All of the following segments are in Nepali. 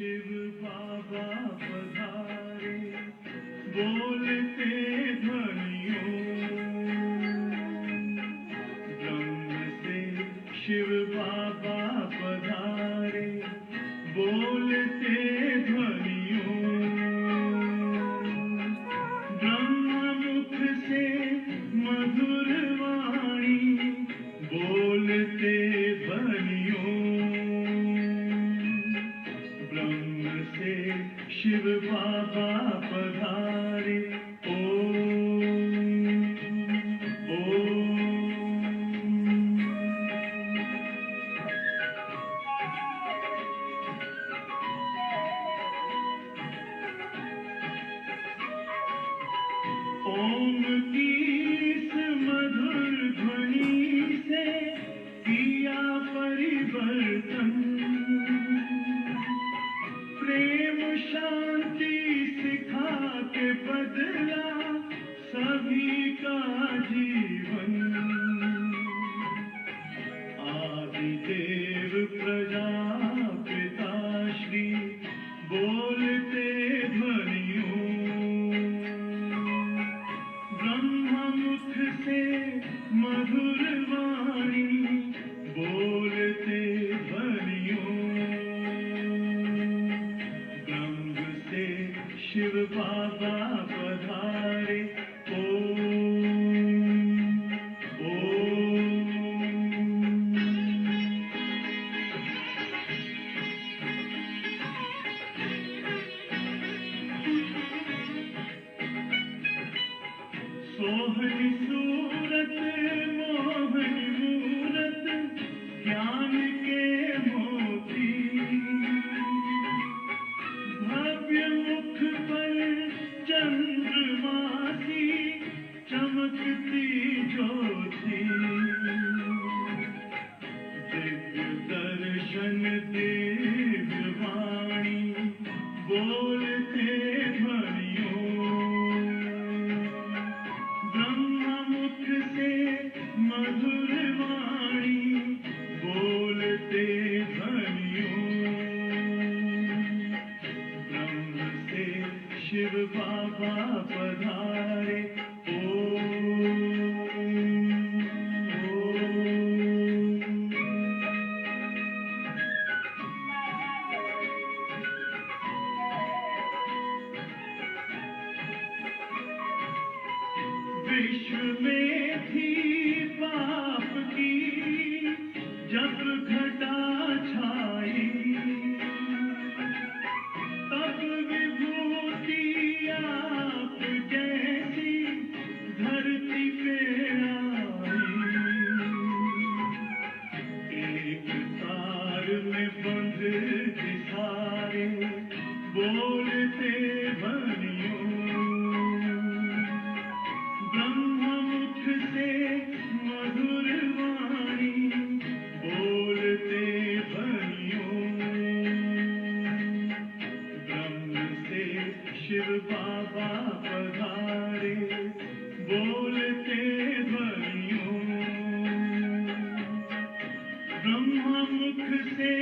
शिव बाबा पधारे, बोलते ध्वनियों ब्रह्म से शिव बाबा पधारे, बोलते ध्वनियों ब्रह्ममुख से मधुर वाणी, बोलते ध्वनियों ब्रह्म से शिव बाबा पधारे। ओम की इस मधुर ध्वनि से किया परिवर्तन, प्रेम शांति सिखा के बदला सभी का जीवन। आदिदेव प्रजापिता श्री बोलते ध्वनियों ब्रह्ममुख से मधुर वाणी, बोलते ध्वनियों ब्रह्म से शिव बाबा पधारे। सोहनी सूरत मोहन मूरत, ज्ञान के मोती, भव्य मुख पर चंद्रमासी, चमकती ज्योति, दिव्य दर्शन दिव्य वाणी, बोलते ध्वनियों ब्रह्ममुख से मधुर वाणी, बोलते ध्वनियों ब्रह्म से शिव बाबा पधारे। विश्व में थी पाप की जब घटा छाई, तब विभूति आप जैसी धरती पे आई। एक तार में बंध सारे, बोलते ध्वनियों ब्रह्ममुख से मधुर वाणी, बोलते ध्वनियों ब्रह्म से शिव बाबा पधारे, बोलते ध्वनियों ब्रह्ममुख से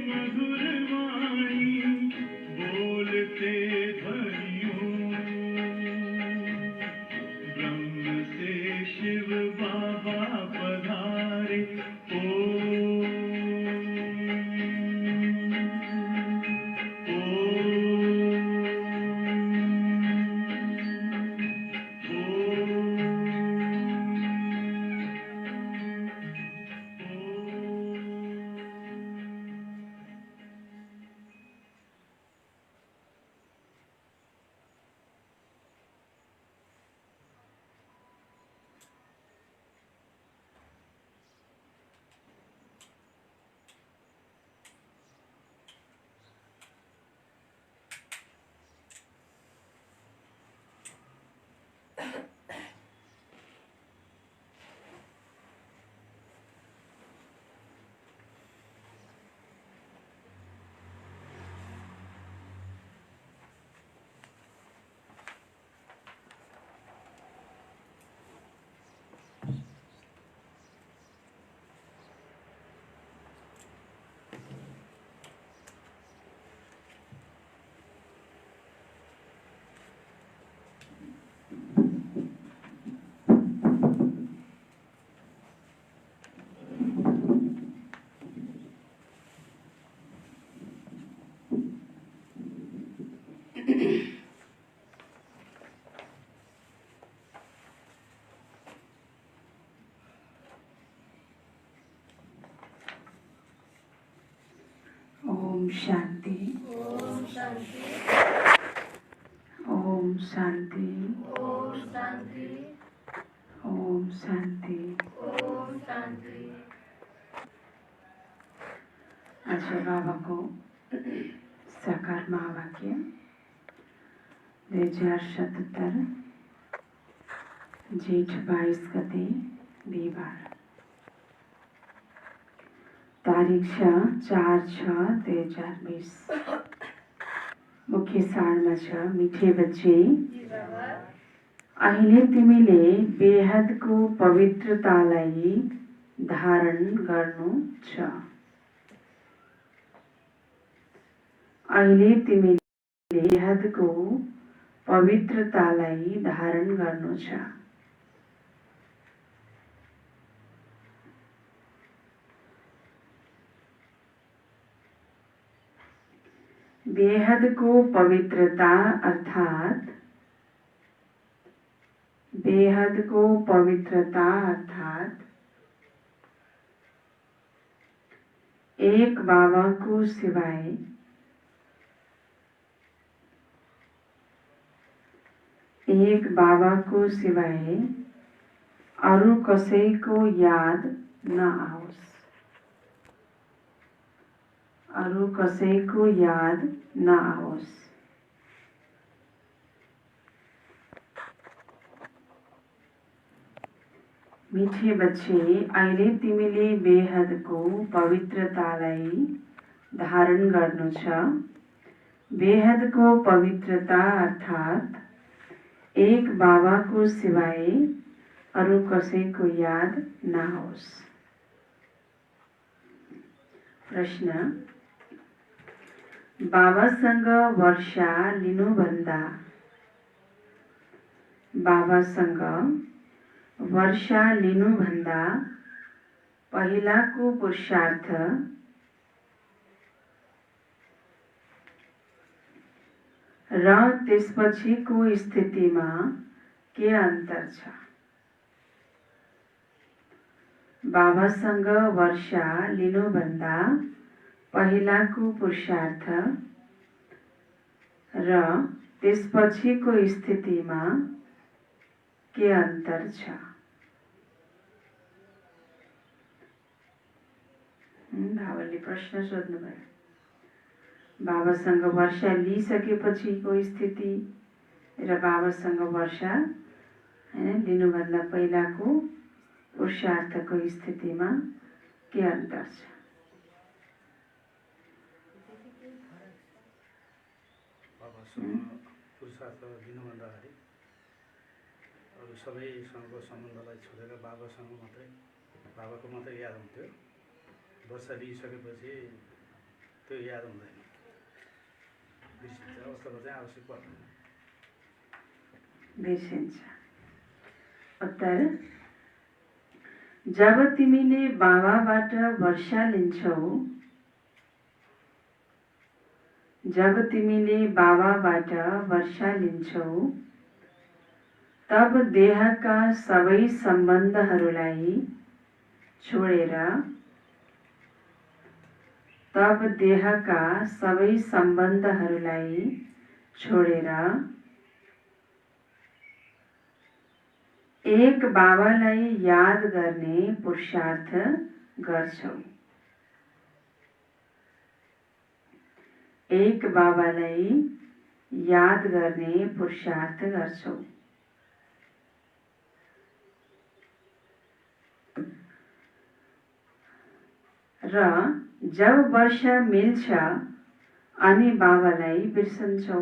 मधुर वाणी, बोलते ध्वनियों ब्रह्म से शिव बाबा पधारे। शांति। ओम शांति। ओम शांति। ओम शांति। ओम शांति। ओम शांति। आज बाबा को साकार महावाक्य 2077 जेठ 22 गते बिहिबार तारिक 4/6/2020। मुख्य सारमा छ, मिठे बच्चे अहिले तिमीले बेहदको पवित्रतालाई धारण गर्नु छ। अहिले तिमीले बेहदको पवित्रतालाई धारण गर्नु छ। बेहदको पवित्रता अर्थात बेहदको पवित्रता अर्थात एक बाबाको सिवाय अरू कसैको याद नआओस्। अरू कसैको याद नआओस्। मिठे बच्चे अहिले तिमीले बेहदको पवित्रतालाई धारण गर्नु छ। बेहदको पवित्रता अर्थात एक बाबाको सिवाय अरू कसैको याद नआओस्। प्रश्न: बाबासँग वर्षा लिनुभन्दा पहिलाको पुरुषार्थ र त्यसपछिको स्थितिमा के अन्तर छ? बाबासँग वर्षा लिनुभन्दा पहिलाको पुरुषार्थ र त्यसपछिको स्थितिमा के अन्तर छ? भावले प्रश्न सोध्नुभयो। बाबासँग वर्षा लिइसकेपछिको स्थिति र बाबासँग वर्षा लिनुभन्दा पहिलाको पुरुषार्थको स्थितिमा के अन्तर छ? पुरुषार्थ लिनुभन्दा अगाडि अरू सबैसँगको सम्बन्धलाई छोडेर बाबाको मात्रै याद हुन्थ्यो। वर्षा लिइसकेपछि त्यो याद हुँदैन, बिर्सिन्छ। अवस्थामा चाहिँ आवश्यक पर्दैन, बिर्सिन्छ। उत्तर: जब तिमीले बाबाबाट वर्षा लिन्छौ, तब देहका सबै सम्बन्धहरूलाई छोडेर एक बाबालाई याद गर्ने पुरुषार्थ गर्छौ। एक बाबालाई याद गर्ने पुरुषार्थ गर्छौ। र जब वर्षा मिल्छ अनि बाबालाई बिर्सन्छौ।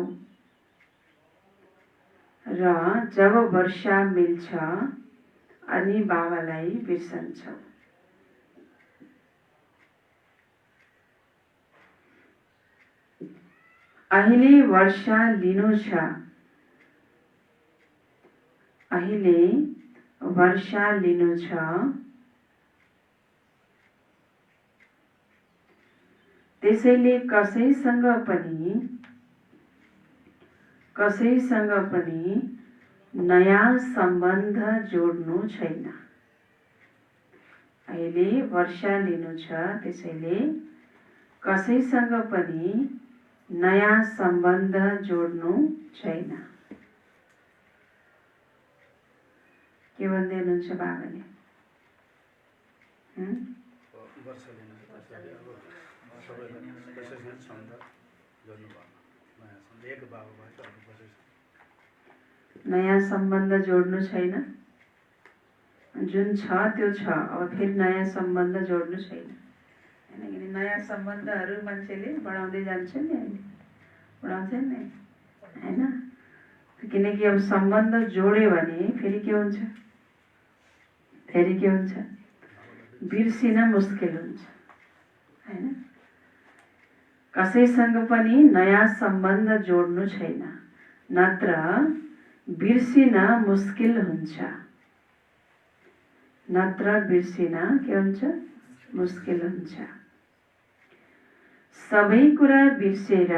अहिले वर्षा लिनु छ। त्यसैले कसैसँग पनि नयाँ सम्बन्ध जोड्नु छैन। अहिले वर्षा लिनु छ, त्यसैले कसैसँग पनि नयाँ सम्बन्ध जोड्नु छैन। के भन्दै हुनुहुन्छ बाबाले? वर्ष लिन त्यसरी अब सबैलाई कसैसँग सम्बन्ध जोड्नु भएन। नयाँ सम्बन्ध एक बाबा भएछ अरू कसैसँग नयाँ सम्बन्ध जोड्नु छैन। जुन छ त्यो छ, अब फेरि नयाँ सम्बन्ध जोड्नु छैन। किनकि नयाँ सम्बन्धहरू मान्छेले बढाउँदै जान्छ नि, अहिले बढाउँछन् नि होइन। किनकि अब सम्बन्ध जोड्यो भने फेरि के हुन्छ? फेरि के हुन्छ? बिर्सिन मुस्किल हुन्छ होइन। कसैसँग पनि नयाँ सम्बन्ध जोड्नु छैन, नत्र बिर्सिन मुस्किल हुन्छ। नत्र बिर्सिन के हुन्छ? मुस्किल हुन्छ। सबै कुरा बिर्सेर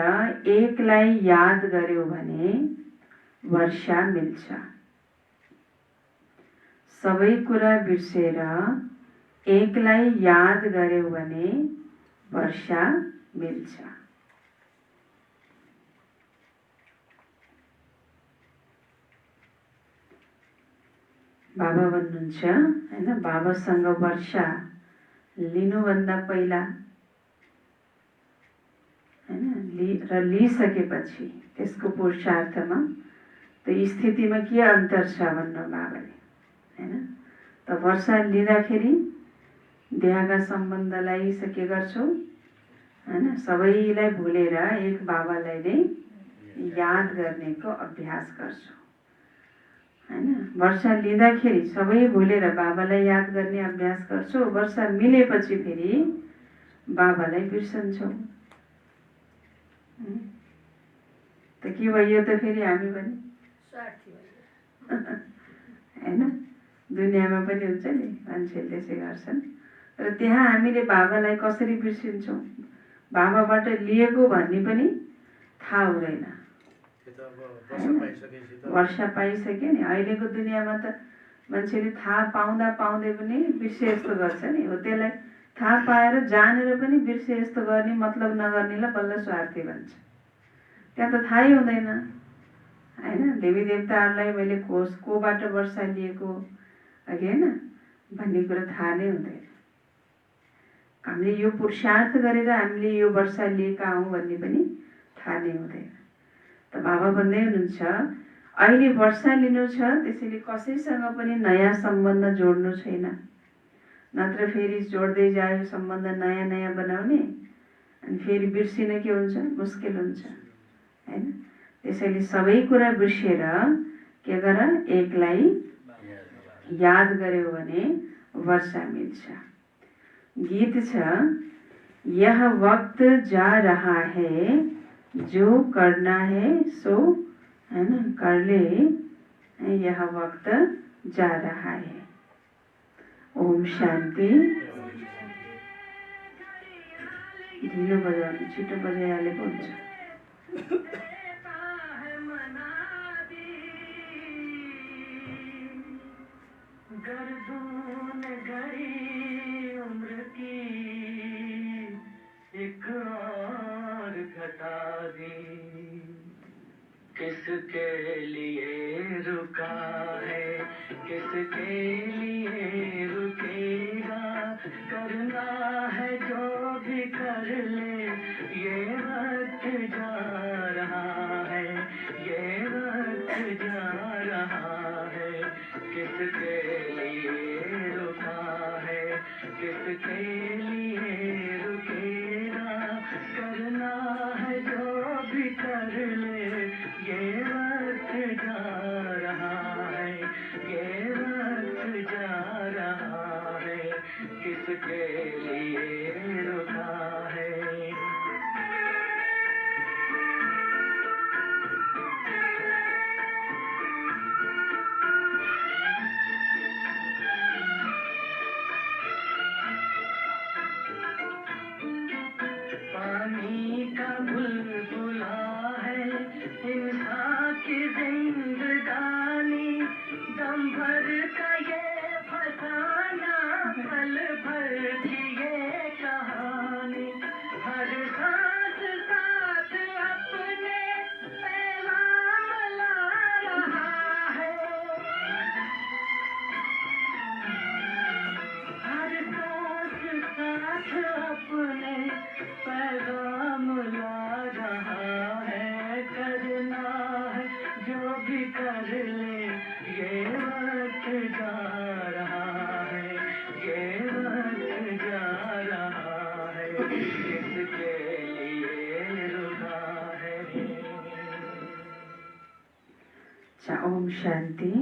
एकलाई याद गर्यो भने वर्षा मिल्छ। सबै कुरा बिर्सेर एकलाई याद गर्यो भने वर्षा मिल्छ। बाबा भन्नुहुन्छ हैन, बाबासँग वर्षा लिनुभन्दा पहिला हैन र लिइसकेपछि त्यसको पुरुषार्थमा त्यो स्थितिमा के अन्तर छ भन्नु बाबाले हैन। त वर्षा लिँदाखेरि देहका सम्बन्धलाई के गर्छौँ हैन, सबैलाई भुलेर एक बाबालाई नै याद गर्नेको अभ्यास गर्छौँ हैन। वर्षा लिँदाखेरि सबै भुलेर बाबालाई याद गर्ने अभ्यास गर्छौँ। वर्षा मिलेपछि फेरि बाबालाई बिर्सन्छौँ। त के भयो त फेरि हामी पनि स्वार्थी भयो हैन। दुनियाँमा पनि हुन्छ नि, मान्छेले त्यसै गर्छन्। र त्यहाँ हामीले बाबालाई कसरी बिर्सिन्छौँ? बाबाबाट लिएको भन्ने पनि थाहा हुँदैन। वर्षा पाइसक्यो नि। अहिलेको दुनियाँमा त मान्छेले थाहा पाउँदा पाउँदै पनि बिर्से जस्तो गर्छ नि। हो त्यसलाई थाहा पाएर जानेर पनि बिर्से जस्तो गर्ने, मतलब नगर्नेलाई बल्ल स्वार्थी भन्छ। त्यहाँ त थाहै हुँदैन हैन। देवी देवताहरूलाई मैले कोबाट वर्षा लिएको अघि होइन भन्ने कुरा थाहा नै हुँदैन। हामीले यो पुरुषार्थ गरेर हामीले यो वर्षा लिएका हौँ भन्ने पनि थाहा नै हुँदैन। त बाबा भन्दै हुनुहुन्छ अहिले वर्षा लिनु छ, त्यसैले कसैसँग पनि नयाँ सम्बन्ध जोड्नु छैन, नत्र फेरि जोड्दै जायो सम्बन्ध नयाँ नयाँ बनाउने अनि फेरि बिर्सिन के हुन्छ? मुस्किल हुन्छ हैन। त्यसैले सबै कुरा बिर्सेर के गर? एकलाई याद गर्यो भने वर्षा मिल्छ। गीत छ, यह वक्त जा रहा है जो करना है सो है ना कर ले, यह वक्त जा रहा है। ओम शान्ति। ढिलो बजाउनु, छिटो बजाइहालेको हुन्छ। गर्दन गई उम्र की एक और घटा दी, किसके लिए रुका है, किसके लिए रुकेगा, करना है जो भी कर ले, ये वक्त जा रहा है, ये वक्त जा रहा है, किसके लिए रुका है, किसके लिए रुकेगा, करना है जो भी कर ले, ये वक्त जा रहा है, ये वक्त जा रहा है, किसके लिए रुका है। पानी का बुलबुला है इंसान की जिंदगानी, दम भर का ये फसाना, पल भर की ये कहानी, अपने पैगाम ला रहा है। करना है जो भी कर ले, ये वक्त जा रहा है, ये वक्त जा रहा है, किसके लिए रुका है। अच्छा, ओम शान्ति।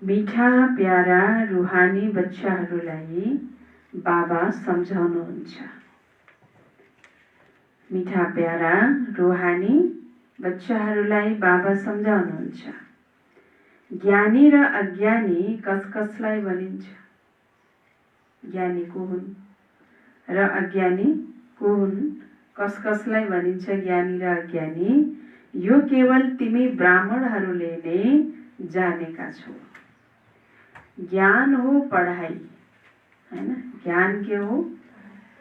मीठा प्यारा रुहानी बच्चाहरूलाई बाबा सम्झाउनुहुन्छ। मीठा प्यारा रुहानी बच्चाहरूलाई बाबा सम्झाउनुहुन्छ। ज्ञानी र अज्ञानी कसलाई भनिन्छ? ज्ञानी को हुन् र अज्ञानी को हुन्? कसलाई भनिन्छ ज्ञानी र अज्ञानी? यो केवल तिमी ब्राह्मणहरूले नै जानेका छौ। ज्ञान हो पढाइ, हैन? ज्ञान के हो?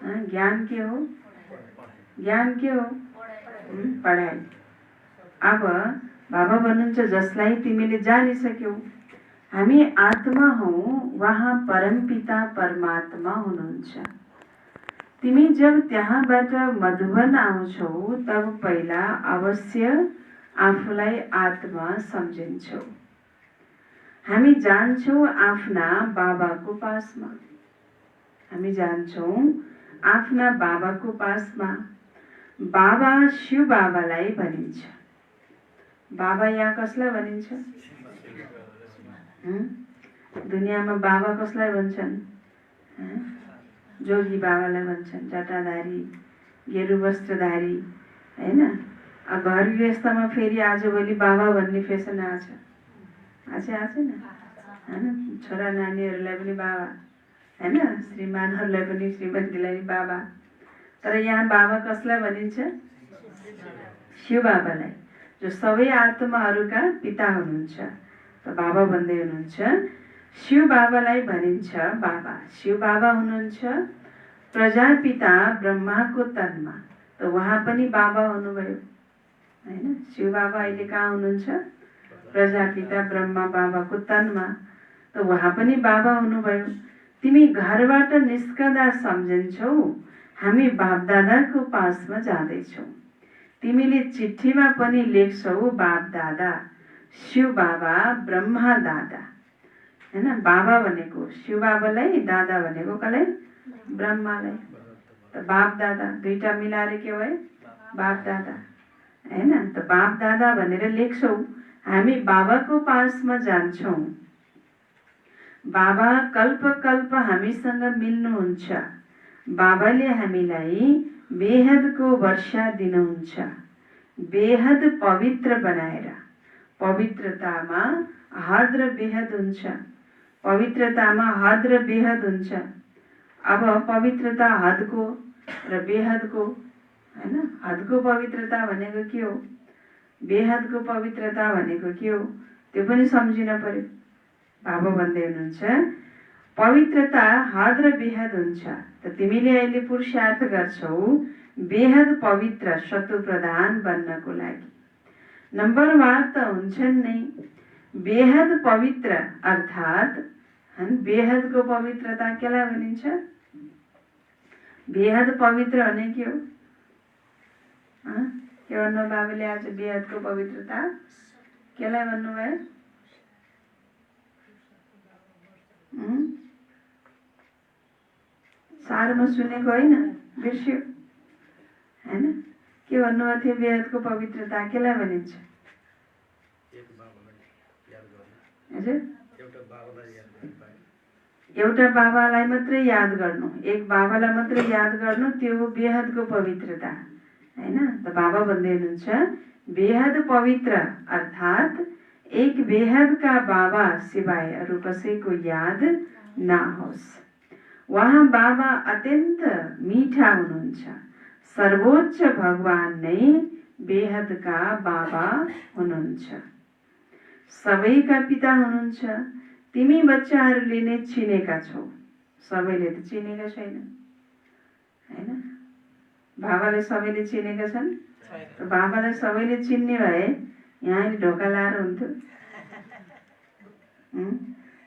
ज्ञान के हो? ज्ञान के हो? पढाइ। अब बाबा भन्नुहुन्छ जसलाई तिमीले जानिसक्यौ, हामी आत्मा हौ, वहाँ परमपिता परमात्मा हुनुहुन्छ। तिमी जब त्यहाँबाट मधुबन आउँछौ तब पहिला अवश्य आफूलाई आत्मा सम्झिन्छौ। हामी जान्छौँ आफ्ना बाबाको पासमा, हामी जान्छौँ आफ्ना बाबाको पासमा। बाबा शिव बाबालाई भनिन्छ। बाबा यहाँ कसलाई भनिन्छ? दुनियाँमा बाबा कसलाई भन्छन्? जोगी बाबालाई भन्छन्, जटाधारी, गेरु वस्त्रधारी, हैन? घर गृहस्थमा फेरि आजभोलि बाबा भन्ने फेसन आछ न, हैन? छोरा नानीहरूलाई पनि बाबा, हैन? श्रीमानहरूलाई पनि श्रीमतीलाई बाबा। तर यहाँ बाबा कसलाई भनिन्छ? शिव बाबालाई, जो सबै आत्माहरूका पिता हुनुहुन्छ। त बाबा भन्दै हुनुहुन्छ शिव बाबालाई भनिन्छ बाबा। शिव बाबा हुनुहुन्छ प्रजापिता ब्रह्माको तनमा। त उहाँ पनि बाबा हुनुभयो, हैन? शिव बाबा अहिले कहाँ हुनुहुन्छ? प्रजापिता ब्रह्मा बाबाको तनमा। त उहाँ पनि बाबा हुनुभयो। तिमी घरबाट निस्कदा सम्झन्छौ हामी बापदादाको पासमा जाँदैछौ। तिमीले चिठीमा पनि लेख्छौ बापदादा, शिव बाबा, ब्रह्मा दादा, हैन? बाबा भनेको शिव बाबालाई, दादा भनेको कसलाई? ब्रह्मालाई। त बाप दादा दुईटा मिलाएर के भयो? बाप दादा, हैन? त बाप दादा भनेर लेख्छौ। हामी बाबाको पासमा जान्छौँ। बाबा कल्प कल्प हामीसँग मिल्नुहुन्छ। बाबाले हामीलाई बेहदको वर्षा दिनुहुन्छ, बेहद पवित्र बनाएर। पवित्रतामा हद र बेहद हुन्छ, पवित्रतामा हद र बेहद हुन्छ। अब पवित्रता हदको र बेहदको, हैन? हदको पवित्रता भनेको के हो? बेहदको पवित्रता भनेको के हो? त्यो पनि सम्झिन पर्यो। बाबा भन्दै हुनुहुन्छ पवित्रता हद र बेहद हुन्छ। त तिमीले अहिले पुरुषार्थ गर्छौ बेहद पवित्र शत्रु प्रधान बन्नको लागि। नम्बरवार त हुन्छन् नै। बेहद पवित्र अर्थात् बेहदको पवित्रता केलाई भनिन्छ? बेहद पवित्र भने के हो? के भन्नु बाबुले आज? बेहदको पवित्रता केलाई भन्नुभयो? सारमा सुनेको होइन, बिर्स्यो, हैन? के भन्नुभएको थियो? बेहदको पवित्रता केलाई भनिन्छ? हजुर, एउटा बाबालाई मात्रै याद गर्नु, एक बाबालाई मात्रै याद गर्नु, त्यो हो बेहदको पवित्रता, हैन? त बाबा भन्दै हुनुहुन्छ बेहद पवित्र अर्थात् एक बेहदका बाबा सिवाय अरू कसैको याद नहोस्। वहाँ बाबा अत्यन्त मीठा हुनुहुन्छ। सर्वोच्च भगवान नै बेहदका बाबा हुनुहुन्छ, सबैका पिता हुनुहुन्छ। तिमी बच्चाहरूले नै चिनेका छौ, सबैले त चिनेका छैन, हैन? बाबालाई सबैले चिनेका छन्। बाबालाई सबैले चिन्ने भए यहाँ ढोका लाएर हुन्थ्यो।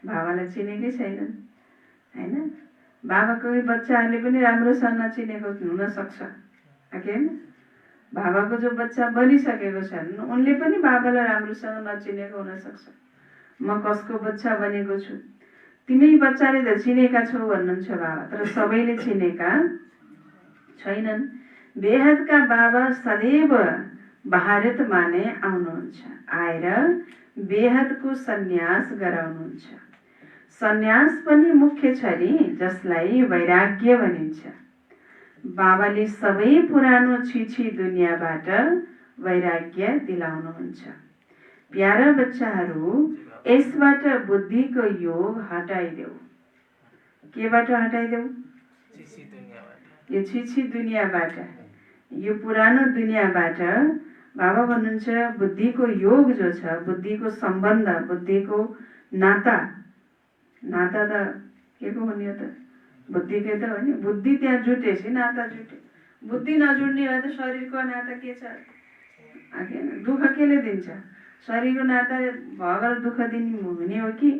बाबालाई चिनेकै छैनन्, हैन? बाबाको बच्चाहरूले पनि राम्रोसँग नचिनेको हुनसक्छ होइन। बाबाको जो बच्चा बनिसकेको छन् उनले पनि बाबालाई राम्रोसँग नचिनेको हुनसक्छ। म कसको बच्चा बनेको छु, तिमी बच्चाले त चिनेका छौ भन्नुहुन्छ बाबा, तर सबैले चिनेका छैनन्। बेहदका बाबा सदैव भारत माने आउनुहुन्छ, आएर बेहदको सन्यास गराउनुहुन्छ। सन्यास पनि मुख्य छ नि, जसलाई वैराग्य भनिन्छ। बाबाले सबै पुरानो छिछि दुनियाँबाट वैराग्य दिलाउनुहुन्छ। प्यारा बच्चाहरू, यसबाट बुद्धिको योग हटाइदेऊ। केबाट हटाइदेऊ? यो छिछि दुनियाँबाट, यो पुरानो दुनियाँबाट। बाबा भन्नुहुन्छ बुद्धिको योग जो छ, बुद्धिको सम्बन्ध, बुद्धिको नाता त के को हुने हो त? बुद्धिकै त हो नि। बुद्धि त्यहाँ जुटेपछि नाता जुटे। बुद्धि नजुड्ने भए त शरीरको नाता के छ? दुःख केले दिन्छ? शरीरको नाता भएर दुःख दिने हुने हो कि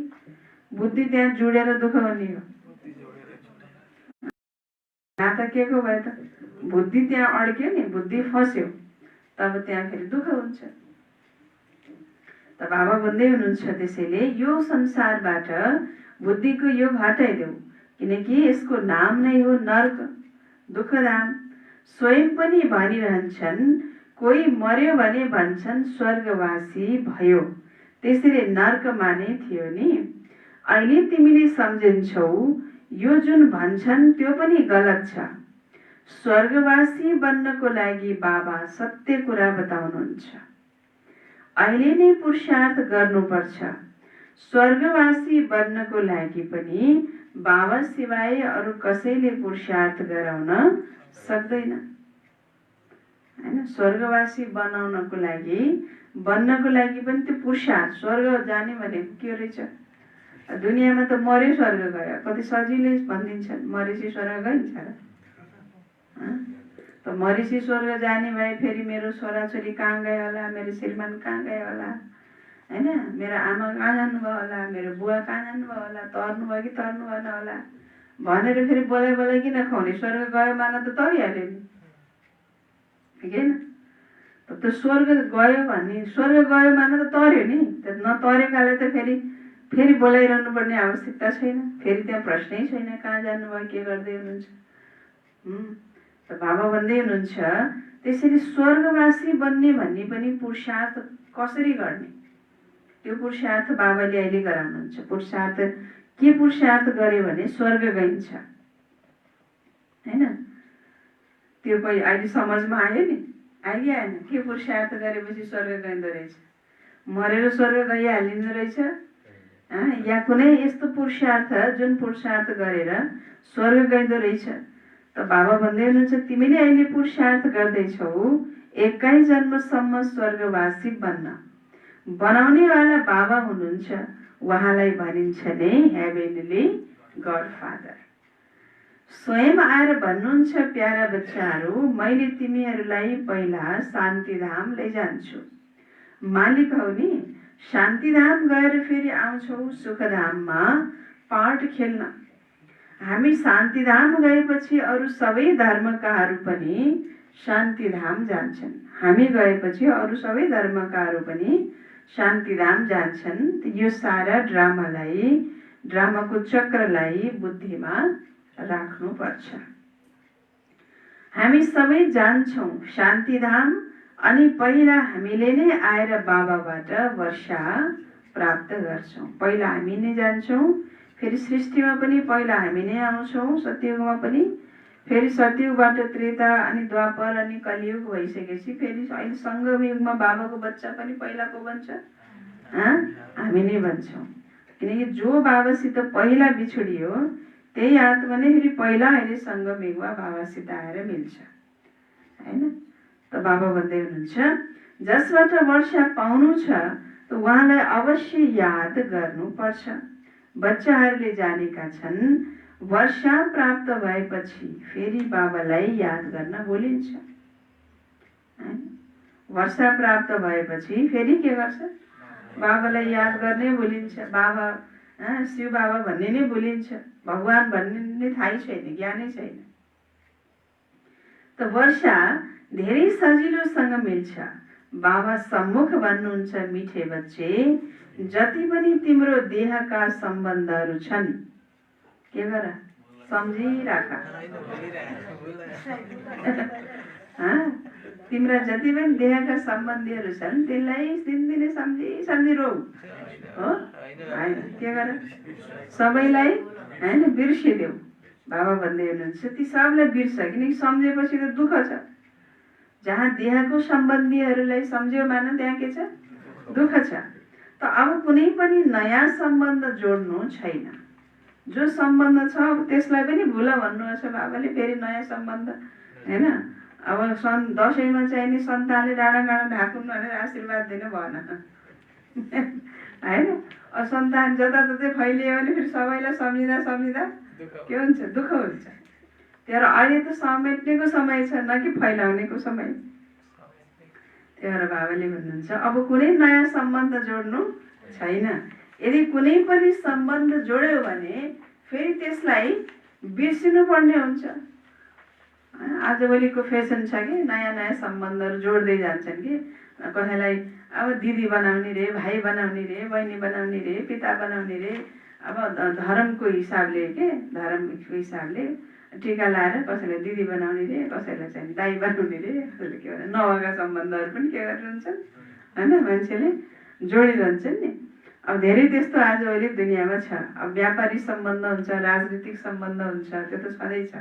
बुद्धि त्यहाँ जुडेर दुःख हुने हो? नाता के को भयो त? बुद्धि त्यहाँ अड्क्यो नि, बुद्धि फस्यो, तब त्यहाँ फेरि दुःख हुन्छ। त बाबा भन्दै हुनुहुन्छ त्यसैले यो संसारबाट बुद्धिको योग हटाइदेऊ, किनकि यसको नाम नै हो नर्क, दुःखधाम। स्वयं पनि भनिरहन्छन्, कोही मर्यो भने भन्छन् स्वर्गवासी भयो, त्यसैले नर्क माने थियो नि। अहिले तिमीले सम्झन्छौ यो जुन भन्छन् त्यो पनि गलत छ। स्वर्गवासी बन्नको लागि बाबा सत्य कुरा बताउनुहुन्छ। अहिले नै पुरुषार्थ गर्नुपर्छ। स्वर्गवासी बन्नको लागि पनि बाबा सिवाय अरू कसैले पुरुषार्थ गराउन सक्दैन हैन। स्वर्गवासी बन्नको लागि पनि त्यो पुरुषार्थ, स्वर्ग जाने भनेको के रहेछ? दुनियाँमा त मर्यो स्वर्ग गयो, कति सजिलै भनिदिन्छन् मरेपछि स्वर्ग गइन्छ र? त मरेपछि स्वर्ग जाने भए फेरि मेरो छोराछोरी कहाँ गयो होला, मेरो श्रीमान कहाँ गयो होला हैन, मेरो आमा कहाँ जानुभयो होला, मेरो बुवा कहाँ जानुभयो होला, तर्नुभयो कि तर्नु भएन होला भनेर फेरि बोलाइ किन खुवाउने? स्वर्ग गयो माना त तरिहाल्यो नि, होइन? त्यो स्वर्ग गयो भन्ने, स्वर्ग गयो माना त तर्यो नि। नतरेकाले त फेरि बोलाइरहनु पर्ने आवश्यकता छैन, फेरि त्यहाँ प्रश्नै छैन कहाँ जानुभयो, के गर्दै हुनुहुन्छ। त बाबा भन्दै हुनुहुन्छ त्यसरी स्वर्गवासी बन्ने भन्ने पनि पुरुषार्थ कसरी गर्ने, त्यो पुरुषार्थ बाबाले अहिले गराउनुहुन्छ। पुरुषार्थ के पुरुषार्थ गर्यो भने स्वर्ग गइन्छ हैन। त्यो कोही अहिले समाजमा आयो नि, आइहाल्यो आएन? के पुरुषार्थ गरेपछि स्वर्ग गइँदो रहेछ? मरेर स्वर्ग गइहालिँदो रहेछ या कुनै यस्तो पुरुषार्थ जुन पुरुषार्थ गरेर स्वर्ग गइँदो रहेछ? त बाबा भन्दै हुनुहुन्छ तिमीले अहिले पुरुषार्थ गर्दैछौ 21 जन्मसम्म स्वर्गवासी बनाउनेवाला बाबा हुनुहुन्छ। उहाँलाई भनिन्छ नै हेभेनली गडफादर। स्वयं आएर भन्नुहुन्छ प्यारा बच्चाहरू, मैले तिमीहरूलाई पहिला शान्तिधाम लैजान्छु। मालिक हौ नि, शान्तिधाम गएर फेरि आउँछौ सुखधाममा पाठ खेल्न। हामी शान्तिधाम गएपछि अरू सबै धर्मकाहरू पनि शान्तिधाम जान्छन्। हामी गएपछि अरू सबै धर्मकाहरू पनि शान्तिधाम जान्छन्। यो सारा ड्रामाको चक्रलाई बुद्धिमा राख्नुपर्छ। हामी सबै जान्छौँ शान्तिधाम, अनि पहिला हामीले नै आएर बाबाबाट वर्षा प्राप्त गर्छौँ। पहिला हामी नै जान्छौँ, फेरि सृष्टिमा पनि पहिला हामी नै आउँछौँ, सत्ययुगमा पनि, फेरि सत्ययुगबाट त्रेता अनि द्वापर अनि कलियुग भइसकेपछि फेरि अहिले सङ्गम युगमा बाबाको बच्चा पनि पहिलाको बन्छ, हामी नै भन्छौँ। किनकि जो बाबासित पहिला बिछोडियो त्यही आत्मा नै फेरि पहिला अहिले सङ्गम युगमा बाबासित आएर मिल्छ हैन। त बाबा भन्दै हुनुहुन्छ जसबाट वर्षा पाउनु छ त उहाँलाई अवश्य याद गर्नुपर्छ। बच्चाहरूले जानेका छन् वर्षा प्राप्त भएपछि फेरि बाबालाई याद गर्न बोलिन्छ। वर्षा प्राप्त भएपछि फेरि के गर्छ? बाबालाई याद गर्ने बोलिन्छ। बाबा शिव बाबा भन्ने नै भुलिन्छ, भगवान भन्ने नै थाहै छैन, ज्ञानै छैन। त वर्षा धेरै सजिलोसँग मिल्छ। बाबा सम्मुख भन्नुहुन्छ, मिठे बच्चे जति पनि तिम्रो देहका सम्बन्धहरू छन्, के गर, सम्झिराख। तिम्रा जति पनि देहका सम्बन्धीहरू छन् त्यसलाई दिनदिनै सम्झी रौ हो, होइन के गर, सबैलाई होइन बिर्सिदेऊ। बाबा भन्दै हुनुहुन्छ ती सबलाई बिर्स, किनकि सम्झेपछि त दुःख छ। जहाँ देहको सम्बन्धीहरूलाई सम्झ्यो मान त्यहाँ के छ, दुःख छ। त अब कुनै पनि नयाँ सम्बन्ध जोड्नु छैन। जो सम्बन्ध छ अब त्यसलाई पनि भुल भन्नुहुन्छ बाबाले। फेरि नयाँ सम्बन्ध होइन, अब दसैँमा चाहिने सन्तानले डाँडा डाँडा ढाकुन् भनेर आशीर्वाद दिनु भएन होइन। अब सन्तान जताततै फैलियो भने फेरि सबैलाई सम्झिँदा के हुन्छ, दुःख हुन्छ। त्यही भएर अहिले त समेट्नेको समय छ, न कि फैलाउनेको समय। त्यही भएर बाबाले भन्नुहुन्छ अब कुनै नयाँ सम्बन्ध जोड्नु छैन। यदि कुनै पनि सम्बन्ध जोड्यो भने फेरि त्यसलाई बिर्सिनु पर्ने हुन्छ। आजभोलिको फेसन छ कि नयाँ नयाँ सम्बन्धहरू जोड्दै जान्छन् कि कसैलाई अब दिदी बनाउने रे, भाइ बनाउने रे, बहिनी बनाउने रे, पिता बनाउने रे। अब धर्मको हिसाबले के, धर्मको हिसाबले टिका लाएर कसैलाई दिदी बनाउने रे, कसैलाई चाहिँ दाइ बनाउने रे, कसैले के भने नभएका सम्बन्धहरू पनि के गरिरहन्छन् होइन, मान्छेले जोडिरहन्छन् नि। अब धेरै त्यस्तो आजभोलि दुनियाँमा छ। अब व्यापारिक सम्बन्ध हुन्छ, राजनीतिक सम्बन्ध हुन्छ, त्यो त छँदैछ।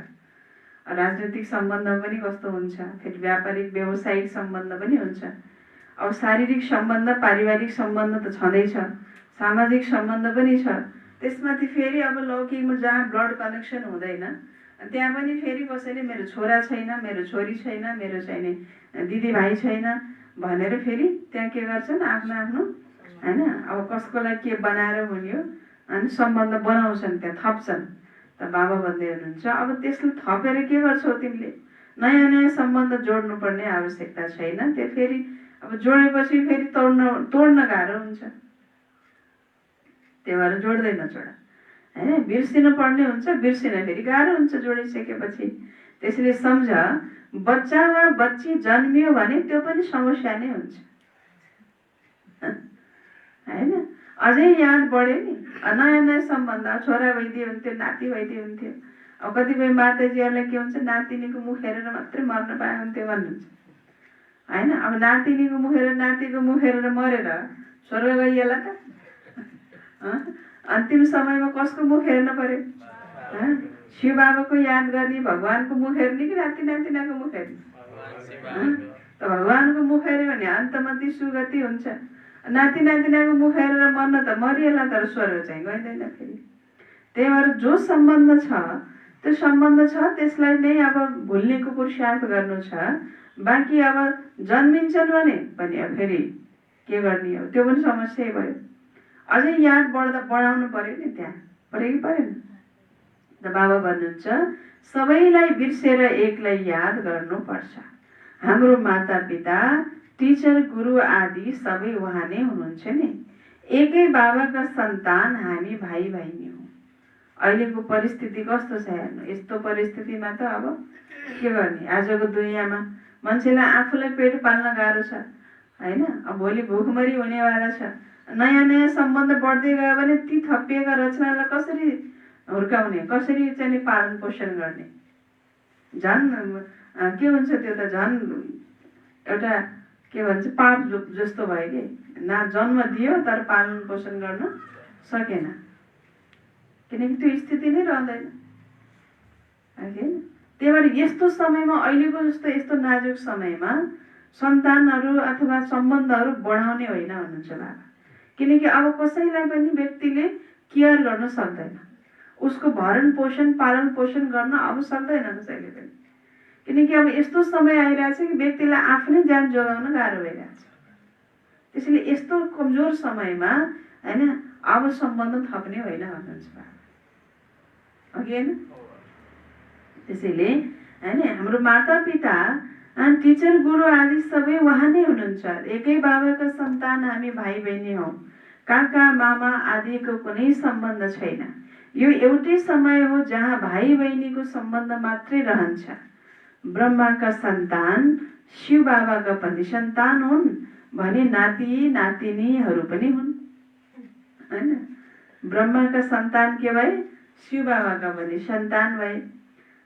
राजनीतिक सम्बन्ध पनि कस्तो हुन्छ, फेरि व्यापारिक व्यावसायिक सम्बन्ध पनि हुन्छ। अब शारीरिक सम्बन्ध, पारिवारिक सम्बन्ध त छँदैछ, सामाजिक सम्बन्ध पनि छ। त्यसमाथि फेरि अब लौकिकमा जहाँ ब्लड कनेक्सन हुँदैन त्यहाँ पनि फेरि कसैले मेरो छोरा छैन, मेरो छोरी छैन, मेरो चाहिने दिदीभाइ छैन भनेर फेरि त्यहाँ के गर्छन्, आफ्नो आफ्नो होइन अब कसको लागि के बनाएर हुन्यो अनि सम्बन्ध बनाउँछन्, त्यहाँ थप्छन्। त बाबा भन्दै हुनुहुन्छ अब त्यसले थपेर के गर्छौ तिमीले, नयाँ नयाँ सम्बन्ध जोड्नुपर्ने आवश्यकता छैन। त्यो फेरि अब जोडेपछि फेरि तोड्न गाह्रो हुन्छ। त्यही भएर जोड्दै नजोड होइन, बिर्सिनु पर्ने हुन्छ, बिर्सिन फेरि गाह्रो हुन्छ जोडिसकेपछि। त्यसैले सम्झ, बच्चा वा बच्ची जन्मियो भने त्यो पनि समस्या नै हुन्छ होइन। अझै याद बढ्यो नि, नयाँ नयाँ सम्बन्ध, छोरा भइदियो हुन्थ्यो, नाति भइदियो हुन्थ्यो। अब कतिपय माताजीहरूलाई के हुन्छ, नातिनीको मुख हेरेर मात्रै मर्न पाए हुन्थ्यो भन्नुहुन्छ होइन। अब नातिनीको मुख हेरेर, नातिको मुख हेरेर मरेर स्वर्ग गइएला त। अन्तिम समयमा कसको मुख हेर्न पर्यो, शिव बाबाको याद गर्ने, भगवानको मुख हेर्ने कि नाति नातिनाको मुख हेर्ने? त भगवानको मुख हेऱ्यो भने अन्तमति सुगति हुन्छ। नाति नातिनाको मुख हेरेर मर्न त मरिएला, तर स्वर्ग चाहिँ गइँदैन फेरि। त्यही भएर जो सम्बन्ध छ त्यो सम्बन्ध छ, त्यसलाई नै अब भुल्नेको पुरुषार्थ गर्नु छ। बाँकी अब जन्मिन्छन् भने पनि अब फेरि के गर्ने हो, त्यो पनि समस्या भयो। अझै याद बढाउनु पर्यो नि, त्यहाँ पर्यो कि परेन? त बाबा भन्नुहुन्छ सबैलाई बिर्सेर एकलाई याद गर्नुपर्छ। हाम्रो माता पिता, टिचर, गुरु आदि सबै उहाँ नै हुनुहुन्छ नि। एकै बाबाका सन्तान हामी भाइ बहिनी हौँ। अहिलेको परिस्थिति कस्तो छ हेर्नु। यस्तो परिस्थितिमा त अब के गर्ने, आजको दुनियाँमा मान्छेलाई आफूलाई पेट पाल्न गाह्रो छ होइन। अब भोलि भोकमरी हुनेवाला छ। नयाँ नयाँ सम्बन्ध बढ्दै गयो भने ती थपिएका रचनालाई कसरी हुर्काउने, कसरी चाहिँ पालन पोषण गर्ने? झन् के हुन्छ, त्यो त झन् एउटा के भन्छ पाप जस्तो भयो कि। न जन्म दियो तर पालन पोषण गर्न सकेन, किनकि त्यो स्थिति नै रहँदैन होइन। त्यही भएर यस्तो समयमा, अहिलेको जस्तो यस्तो नाजुक समयमा सन्तानहरू अथवा सम्बन्धहरू बढाउने होइन भन्नुहुन्छ बाबा। किनकि अब कसैलाई पनि व्यक्तिले केयर गर्न सक्दैन, उसको भरण पोषण पालन पोषण गर्न अब सक्दैन कसैले पनि। किनकि अब यस्तो समय आइरहेछ कि व्यक्तिलाई आफ्नै ज्यान जोगाउन गाह्रो भइरहेछ। त्यसैले यस्तो कमजोर समयमा होइन अब सम्बन्ध थप्ने होइन भन्नुहुन्छ बाबा, अघि होइन। त्यसैले होइन हाम्रो माता पिता, टिचर, गुरु आदि सबै उहाँ नै हुनुहुन्छ। एकै बाबाका सन्तान हामी भाइ बहिनी हौँ। काका मामा आदिको कुनै सम्बन्ध छैन। यो एउटै समय हो जहाँ भाइ बहिनीको सम्बन्ध मात्रै रहन्छ। ब्रह्माका सन्तान शिव बाबाका पनि सन्तान हुन् भने नाति नातिनीहरू पनि हुन् हैन। ब्रह्माका सन्तान के भए? शिव बाबाका पनि सन्तान भए।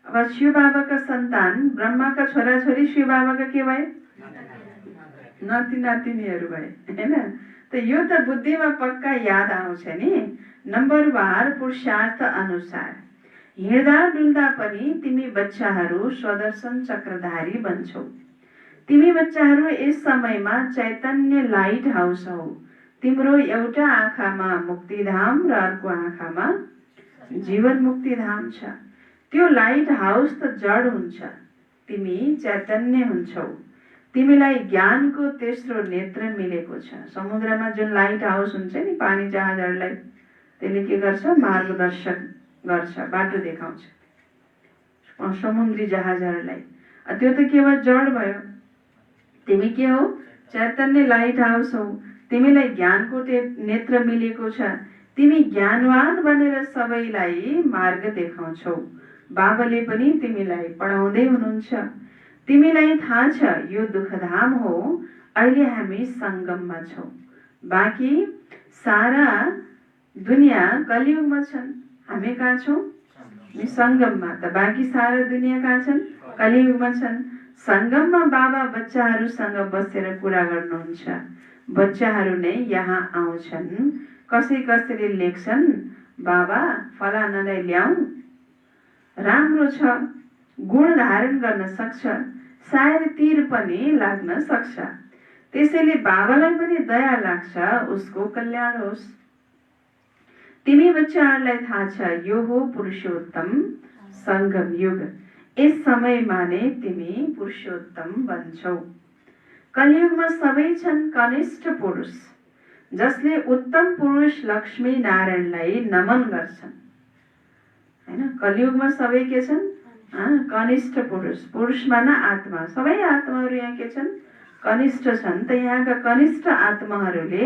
अब शिव बाबाका सन्तान ब्रह्माका छोराछोरी शिव बाबाका के भए? नाति नातिनीहरू भए हैन। त यो त बुद्धिमा पक्का याद आउँछ नि। नम्बरवार पुरुषार्थ अनुसार हिँड्दा डुल्दा पनि तिमी बच्चाहरू स्वदर्शन चक्रधारी बन्छौ। तिमी बच्चाहरू यस समयमा चैतन्य लाइट हाउस हौ। तिम्रो एउटा आँखामा मुक्तिधाम र अर्को आँखामा जीवन मुक्तिधाम छ। त्यो लाइट हाउस त जड हुन्छ, तिमी चैतन्य हुन्छौ। तिमीलाई ज्ञानको तेस्रो नेत्र मिलेको छ। समुद्रमा जुन लाइट हाउस हुन्छ नि, पानी जहाजहरूलाई त्यसले के गर्छ? मार्गदर्शन गर्छ, बाटो देखाउँछ समुद्री जहाजहरूलाई। त्यो त के भयो? जड भयो। तिमी के हो? चैतन्य लाइट हाउस हौ। तिमीलाई ज्ञानको नेत्र मिलेको छ। तिमी ज्ञानवान बनेर सबैलाई मार्ग देखाउँछौ। बाबाले पनि तिमीलाई पढाउँदै हुनुहुन्छ। तिमीलाई थाहा छ यो दुःखधाम हो। अहिले हामी सङ्गममा छौँ। बाँकी सारा दुनियाँ कलियुगमा छन्। हामी कहाँ छौँ? सङ्गममा। त बाँकी सारा दुनियाँ कहाँ छन्? कलियुगमा छन्। सङ्गममा बाबा बच्चाहरूसँग बसेर कुरा गर्नुहुन्छ। बच्चाहरू नै यहाँ आउँछन्। कसैले लेख्छन्, बाबा फलानालाई ल्याऊ, राम्रो छ, गुण धारण गर्न सक्छ, सायद तीर पनि लाग्न सक्छ। त्यसैले बाबालाई पनि दया लाग्छ उसको कल्याण होस्। तिमी बच्चाहरूलाई थाहा छ यो हो पुरुषोत्तम सङ्गम युग। यस समयमा नै तिमी पुरुषोत्तम बन्छौ। कलियुगमा सबै छन् कनिष्ठ पुरुष, जसले उत्तम पुरुष लक्ष्मी नारायणलाई नमन गर्छन् हैन। कलियुगमा सबै के छन्? कनिष्ठ पुरुष। पुरुष माना आत्मा। सबै आत्माहरू यहाँ के छन्? कनिष्ठ छन्। त यहाँका कनिष्ठ आत्माहरूले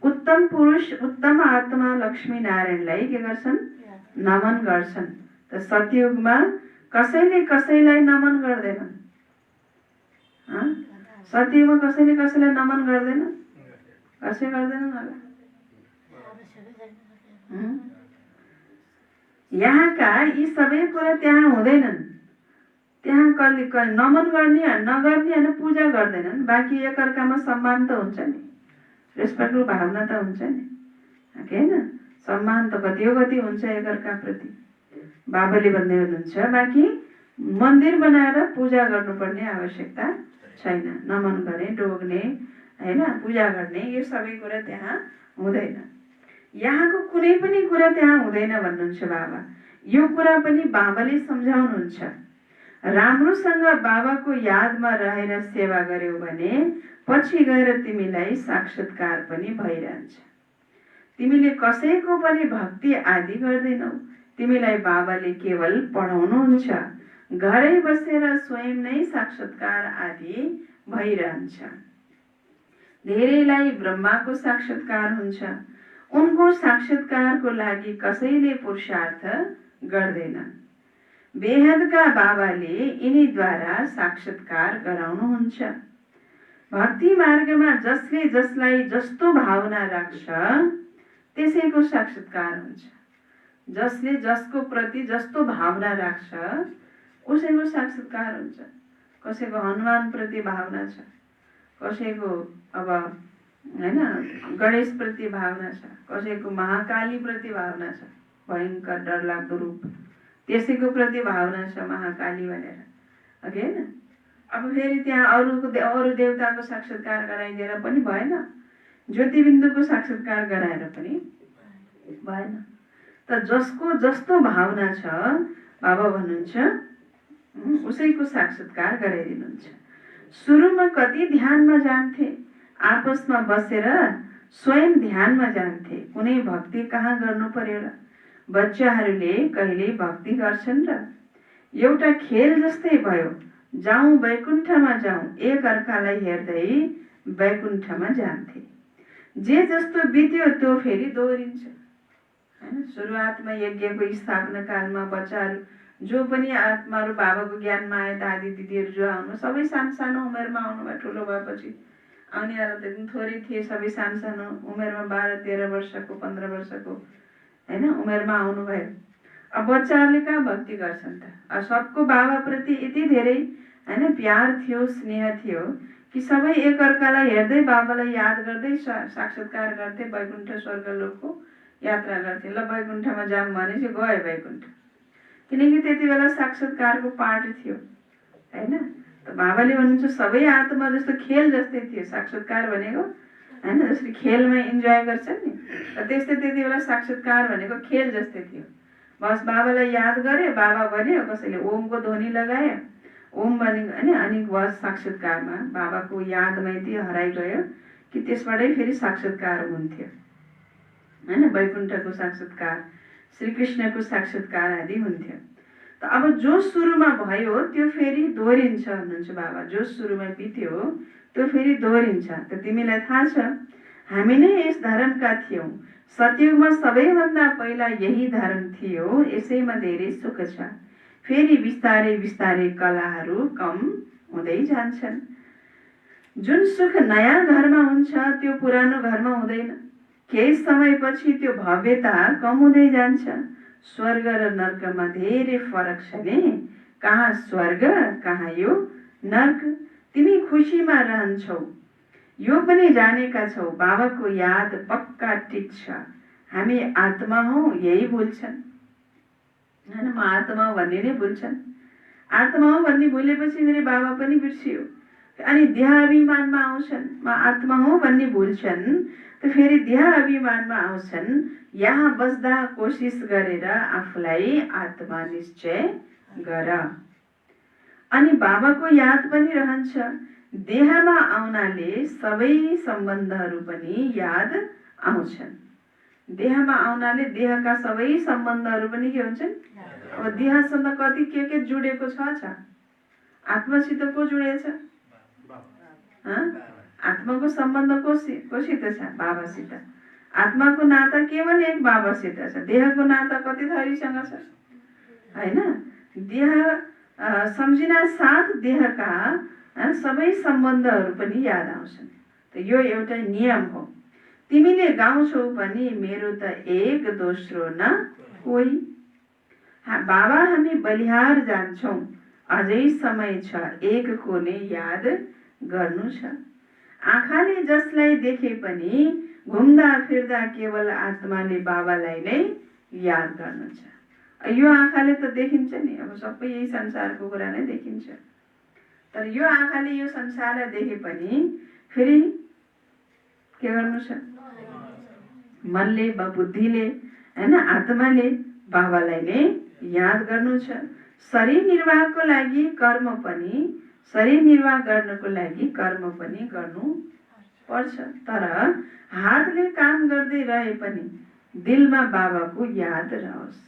उत्तम पुरुष उत्तम आत्मा लक्ष्मी नारायणलाई के गर्छन्? नमन गर्छन्। त सतयुगमा कसैले कसैलाई नमन गर्दैनन्। सतयुगमा कसैले कसैलाई नमन गर्दैन? कसै गर्दैनन् होला। यहाँका यी सबै कुरा त्यहाँ हुँदैनन्। त्यहाँ नमन गर्ने नगर्ने होइन, पूजा गर्दैनन्। बाँकी एकअर्कामा सम्मान त हुन्छ नि, रेस्पेक्टको भावना त हुन्छ नि होइन। सम्मान त कति हुन्छ एकअर्काप्रति। बाबाले भन्दै हुनुहुन्छ बाँकी मन्दिर बनाएर पूजा गर्नुपर्ने आवश्यकता छैन। नमन गर्ने, डोग्ने होइन, पूजा गर्ने यो सबै कुरा त्यहाँ हुँदैन। यहाँको कुनै पनि कुरा त्यहाँ हुँदैन भन्नुहुन्छ बाबा। यो कुरा पनि बाबाले सम्झाउनुहुन्छ। राम्रोसँग बाबाको यादमा रहेर सेवा गर्यौ भने पछि गएर तिमीलाई साक्षात्कार पनि भइरहन्छ। तिमीले कसैको पनि भक्ति आदि गर्दैनौ। तिमीलाई बाबाले केवल पढाउनुहुन्छ। घरै बसेर स्वयं नै साक्षात्कार आदि भइरहन्छ। धेरैलाई ब्रह्माको साक्षात्कार हुन्छ। उनको साक्षात्कारको लागि कसैले पुरुषार्थ गर्दैनन्। बेहदका बाबाले यिनीद्वारा साक्षात्कार गराउनुहुन्छ। भक्ति मार्गमा जसले जसलाई जस्तो भावना राख्छ त्यसैको साक्षात्कार हुन्छ। जसले जसको प्रति जस्तो भावना राख्छ उसैको साक्षात्कार हुन्छ। कसैको हनुमान प्रति भावना छ, कसैको अब होइन गणेश प्रति भावना छ, कसैको महाकाली प्रति भावना छ, भयङ्कर डरलाग्दो रूप, त्यसैको प्रति भावना छ महाकाली भनेर अघि होइन। अब फेरि त्यहाँ अरू देवताको साक्षात्कार गराइदिएर पनि भएन, ज्योतिबिन्दुको साक्षात्कार गराएर पनि भएन। त जसको जस्तो भावना छ बाबा भन्नुहुन्छ उसैको साक्षात्कार गराइदिनुहुन्छ। सुरुमा कति ध्यानमा जान्थे, आपसमा बसेर स्वयं ध्यानमा जान्थे। कुनै भक्ति कहाँ गर्नु पर्यो र? बच्चाहरूले कहिले भक्ति गर्छन् र? एउटा खेल जस्तै भयो। जाउँ वैकुण्ठमा जाउँ, एक अर्कालाई हेर्दै वैकुण्ठमा जान्थे। जे जस्तो बित्यो त्यो फेरि दोहोरिन्छ हैन। सुरुवातमा यज्ञको स्थापना कालमा बच्चाहरू जो पनि आत्माहरू बाबाको ज्ञानमा आए दादी दिदीहरू जो आउनु सबै सानो सानो उमेरमा आउनुभयो। ठुलो भएपछि आउनेवाला त एकदम थोरै थिए, सबै सानो सानो उमेरमा 12-13 वर्षको 15 वर्षको हैन उमेरमा आउनुभयो। अब बच्चाहरूले कहाँ भक्ति गर्छन् त। अब सबको बाबाप्रति यति धेरै हैन प्यार थियो, स्नेह थियो कि सबै एकअर्कालाई हेर्दै बाबालाई याद गर्दै साक्षात्कार गर्थे। वैकुण्ठ स्वर्गलोकको यात्रा गर्थे। ल वैकुण्ठमा जाऊँ भनेपछि गयो वैकुण्ठ, किनकि त्यति बेला साक्षात्कारको पाठ थियो हैन। त बाबाले भन्नुहुन्छ सबै आत्मा जस्तो खेल जस्तै थियो साक्षात्कार भनेको हैन। जसरी खेलमा इन्जोय गर्छन् नि, त्यस्तै त्यति बेला साक्षात्कार भनेको खेल जस्तै थियो। बस बाबालाई याद गरे, बाबा भन्यो, कसैले ओमको ध्वनि लगायो, ओम भनेको हैन। अनि बस साक्षात्कारमा बाबाको यादमा यति हराइगयो कि त्यसबाटै फेरि साक्षात्कार हुन्थ्यो हैन। वैकुण्ठको साक्षात्कार, श्रीकृष्णको साक्षात्कार आदि हुन्थ्यो। त अब जो सुरुमा भयो त्यो फेरि दोहोरिन्छ भन्नुहुन्छ बाबा। जो सुरुमा बित्यो त्यो फेरि दोहोरिन्छ। त तिमीलाई थाहा छ हामी नै यस धर्मका थियौँ। सतयुगमा सबैभन्दा पहिला यही धर्म थियो, यसैमा धेरै सुख छ। फेरि बिस्तारै बिस्तारै कलाहरू कम हुँदै जान्छन्। जुन सुख नयाँ घरमा हुन्छ त्यो पुरानो घरमा हुँदैन। केही समयपछि त्यो भव्यता कम हुँदै जान्छ। स्वर्ग र नर्कमा धेरै फरक छ नि। कहाँ स्वर्ग कहाँ यो नर्क। तिमी खुसीमा रहन्छौ यो पनि जानेका छौ। बाबाको याद पक्का टिक्छ। हामी आत्मा हौ यही भुल्छन् हैन। म आत्मा हो भन्ने नै भुल्छन्। आत्मा हो भन्ने भुलेपछि फेरि बाबा पनि बिर्सियो। अनि देह अभिमानमा आउँछन्। म आत्मा हो भन्ने भुल्छन् त फेरि देह अभिमानमा आउँछन्। यहाँ बस्दा कोसिस गरेर आफूलाई आत्मा निश्चय गर। अनि बाबाको याद पनि रहन्छ। देहमा आउनाले सबै सम्बन्धहरू पनि याद आउँछन्। देहमा आउनाले देहका सबै सम्बन्धहरू पनि के हुन्छन्। अब देहसँग कति के जुडेको छ। आत्मासित को जुडेछ। आत्माको सम्बन्ध कोसित छ। बाबासित। आत्माको नाता केवल एक बाबासित छ। देहको नाता कति थरीसँग छ हैन। देह सम्झिना साथ देहका सबै सम्बन्धहरू पनि याद आउँछन्। त यो एउटा नियम हो। तिमीले गाउँछौ पनि मेरो त एक दोस्रो न कोही। बाबा हामी बलिहार जान्छौँ, अझै समय छ एकको नै याद गर्नु छ। आँखाले जसलाई देखे पनि घुम्दा फिर्दा केवल आत्माले बाबालाई नै याद गर्नु छ। यो आँखाले त देखिन्छ नि, अब सबै यही संसारको कुरा नै देखिन्छ। तर यो आँखाले यो संसारलाई देखे पनि फेरि के गर्नु छ। मनले वा बुद्धिले हैन आत्माले बाबालाई नै याद गर्नु छ। शरीर निर्वाहको लागि कर्म पनि, शरीर निर्वाह गर्नको लागि कर्म पनि गर्नु पर्छ। तर हातले काम गर्दै रहे पनि दिलमा बाबाको याद रहोस्।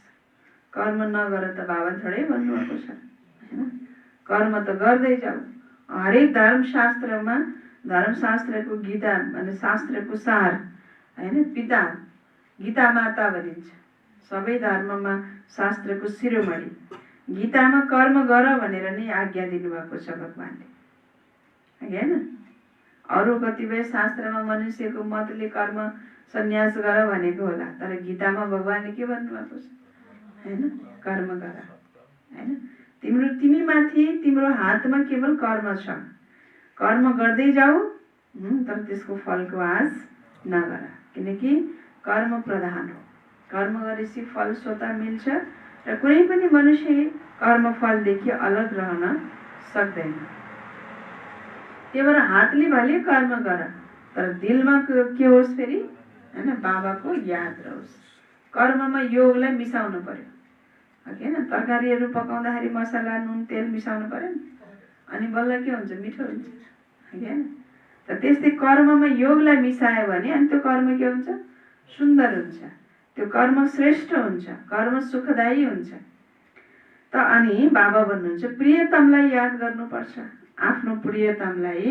कर्म नगर त बाबा थोरै भन्नुभएको छ हैन। कर्म त गर्दै जाऊ। हरेक धर्मशास्त्रमा, धर्मशास्त्रको गीता भने शास्त्रको सार हैन, पिता गीता माता भनिन्छ। सबै धर्ममा शास्त्रको शिरोमणि गीतामा कर्म गर भनेर नै आज्ञा दिनुभएको छ भगवानले हैन। अरू कतिपय शास्त्रमा मनुष्यको मतले कर्म सन्यास गर भनेको होला, तर गीतामा भगवानले के भन्नुभएको छ हैन, कर्म गर हैन। तिमी माथि तिम्रो हातमा केवल कर्म छ। कर्म गर्दै जाऊ, तर त्यसको फलको आश नगर, किनकि कर्म प्रधान हो। कर्म गरेपछि फल स्वतः मिल्छ र कुनै पनि मनुष्य कर्म फलदेखि अलग रहन सक्दैन। त्यही भएर हातले भले कर्म गर, तर दिलमा के होस् फेरि हैन, बाबाको याद रहोस्। कर्ममा योगलाई मिसाउनु पर्यो हैन। तरकारीहरू पकाउँदाखेरि मसला नुन तेल मिसाउनु पर्यो नि, अनि बल्ल के हुन्छ, मिठो हुन्छ हैन। त त्यस्तै कर्ममा योगलाई मिसायो भने अनि त्यो कर्म के हुन्छ, सुन्दर हुन्छ। त्यो कर्म श्रेष्ठ हुन्छ, कर्म सुखदायी हुन्छ। त अनि बाबा भन्नुहुन्छ प्रियतमलाई याद गर्नुपर्छ। आफ्नो प्रियतमलाई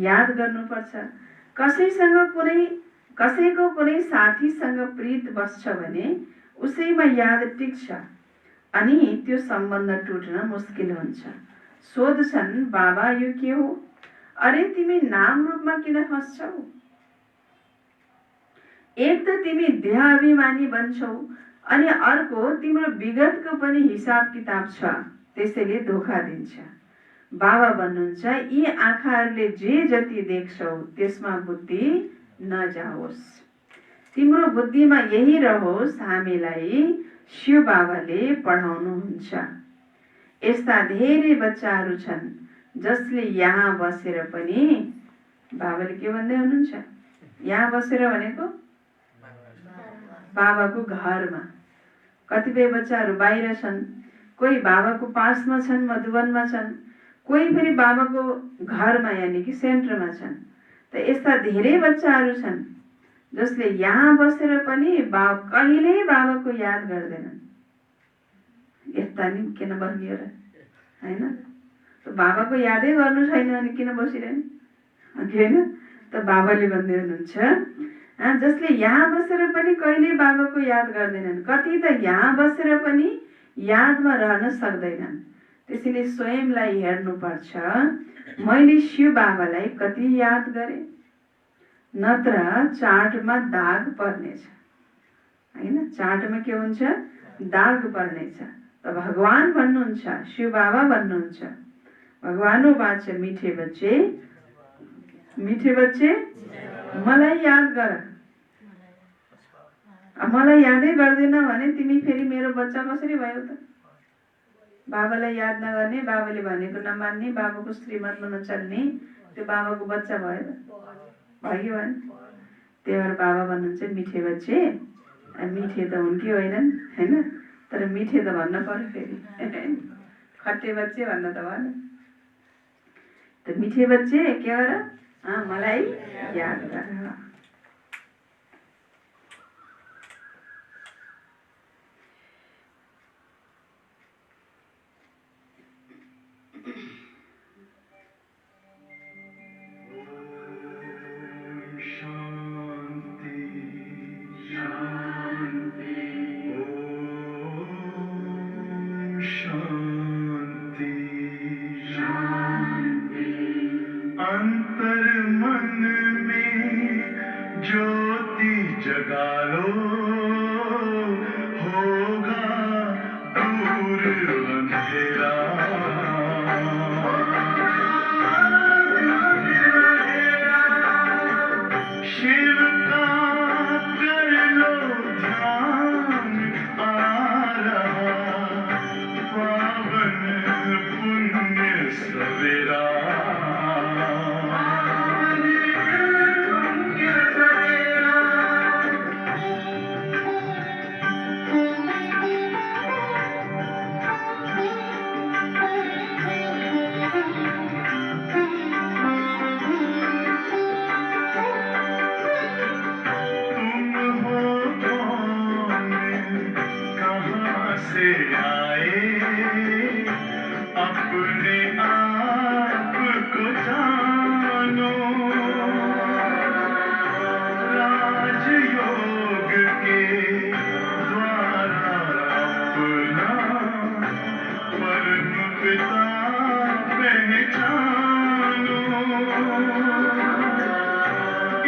याद गर्नुपर्छ। कसैसँग कुनै कसैको कुनै साथीसँग प्रीत बस्छ भने उसैमा याद टिक्छ अनि त्यो सम्बन्ध टुट्न मुस्किल हुन्छ। सोध्छन्, बाबा यो के हो? अरे तिमी नाम रूपमा किन फस्छौ? एक त तिमी देह अभिमानी बन्छौ अनि अर्को तिम्रो विगतको पनि हिसाब किताब छ, त्यसैले धोका दिन्छ। बाबा भन्नुहुन्छ, यी आँखाहरूले जे जति देख्छौ त्यसमा बुद्धि नजाओस्, तिम्रो बुद्धिमा यही रहोस्। हामीलाई शिव बाबाले पढाउनुहुन्छ। यस्ता धेरै बच्चाहरू छन् जसले यहाँ बसेर पनि बाबाले के भन्दै हुनुहुन्छ? यहाँ बसेर भनेको बाबाको घरमा। कतिपय बच्चाहरू बाहिर छन्, कोही बाबाको पासमा छन्, मधुवनमा छन्, कोही फेरि बाबाको घरमा यानि कि सेन्टरमा छन्। त यस्ता धेरै बच्चाहरू छन् जसले यहाँ बसेर पनि कहिल्यै बाबाको याद गर्दैनन्। यस्ता नि किन बसियो र, होइन? त बाबाको यादै गर्नु छैन अनि किन बसिरहने, होइन? त बाबाले भन्दै हुनुहुन्छ, जसले यहाँ बसेर पनि कहिले बाबाको याद गर्दैनन्, कति त यहाँ बसेर पनि यादमा रहन सक्दैनन्। त्यसैले स्वयंलाई हेर्नुपर्छ, मैले शिव बाबालाई कति याद गरेँ, नत्र चार्टमा दाग पर्नेछ, होइन? चार्टमा के हुन्छ? दाग पर्नेछ। त भगवान भन्नुहुन्छ, शिव बाबा भन्नुहुन्छ, भगवान वाच मीठे बच्चे, मीठे बच्चे मलाई याद गर। मलाई यादै गर्दैन भने तिमी फेरि मेरो बच्चा कसरी भयो त? बाबालाई याद नगर्ने, बाबाले भनेको नमान्ने, बाबाको श्रीमतमा नचल्ने, त्यो बाबाको बच्चा भयो त? भयो भएन? त्यही भएर बाबा भन्नुहुन्छ मिठे बच्चे। मिठे त उनकै होइनन्, होइन? तर मिठे त भन्न पर्यो फेरि, खट्टे बच्चे भन्न त भएन। त मिठे बच्चे के गर? मलाई याद गर। अंतर मन में ज्योति जगा लो, होगा दूर अंधेरा। शिव का कर लो ध्यान, आ रहा पावन पुण्य सवेरा। से आए अपने आप को जानो, राजयोग के द्वारा अपना परम पिता पहचानो।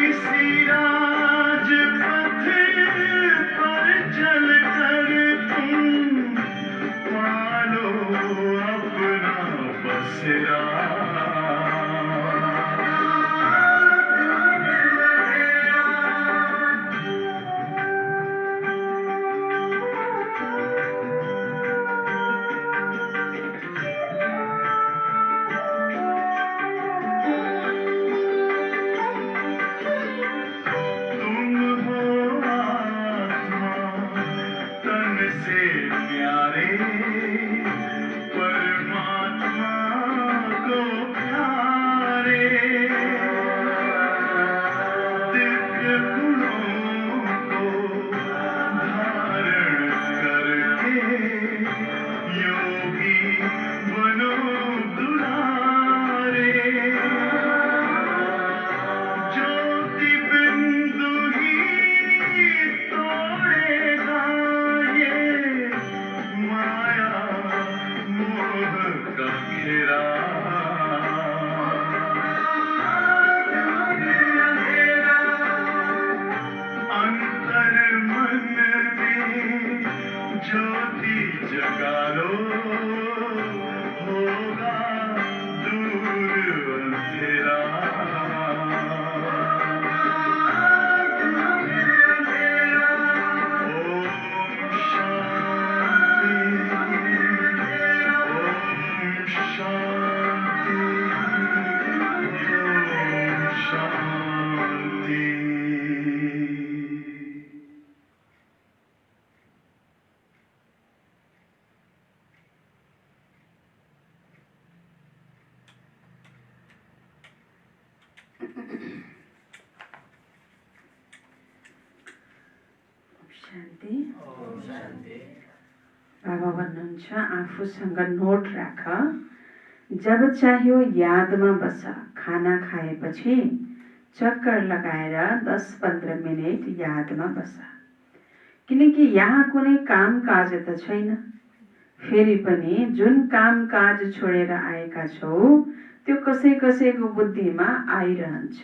इसी राजपथ पर चलकर तुम पालो अपना बसेरा। से प्यारे परमात्मा को प्यारे, दिव्य गुणों को धारण करके योगी बनो दुलारे। ज्योति बिंदु ही का घेरा अंतर मन में ज्योति जगा लो होगा दूर अंधेरा शान्ति। बाबा भन्नुहुन्छ आफूसँग नोट राख, जब चाह्यो यादमा बस। खाना खाएपछि चक्कर लगाएर 10-15 मिनेट यादमा बस, किनकि यहाँ कुनै काम काज त छैन। फेरि पनि जुन काम काज छोडेर आएका छौ त्यो कसै कसैको बुद्धिमा आइरहन्छ।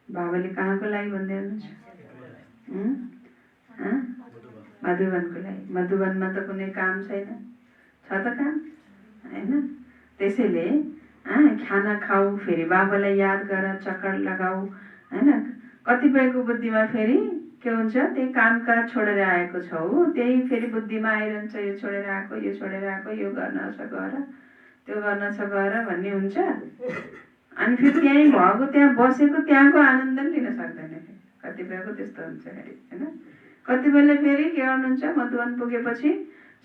बाबाले कहाँको लागि भन्दै हुनुहुन्छ? मधुवनको लागि। मधुवनमा त कुनै काम छैन, छ त काम हैन? त्यसैले खाना खाऊ, फेरि बाबालाई याद गर, चक्कर लगाऊ हैन? कतिपयको बुद्धिमा फेरि के हुन्छ, त्यही कामकाज छोडेर आएको छौ, त्यही फेरि बुद्धिमा आइरहन्छ, यो छोडेर आएको, यो छोडेर आएको, यो गर्न छ गर, त्यो गर्न छ गर भन्ने हुन्छ। अनि फेरि त्यहीँ भएको, त्यहाँ बसेको त्यहाँको आनन्द पनि लिन सक्दैन। कतिपयको त्यस्तो हुन्छ हैन? कतिपयले फेरि के गर्नुहुन्छ, मधुवन पुगेपछि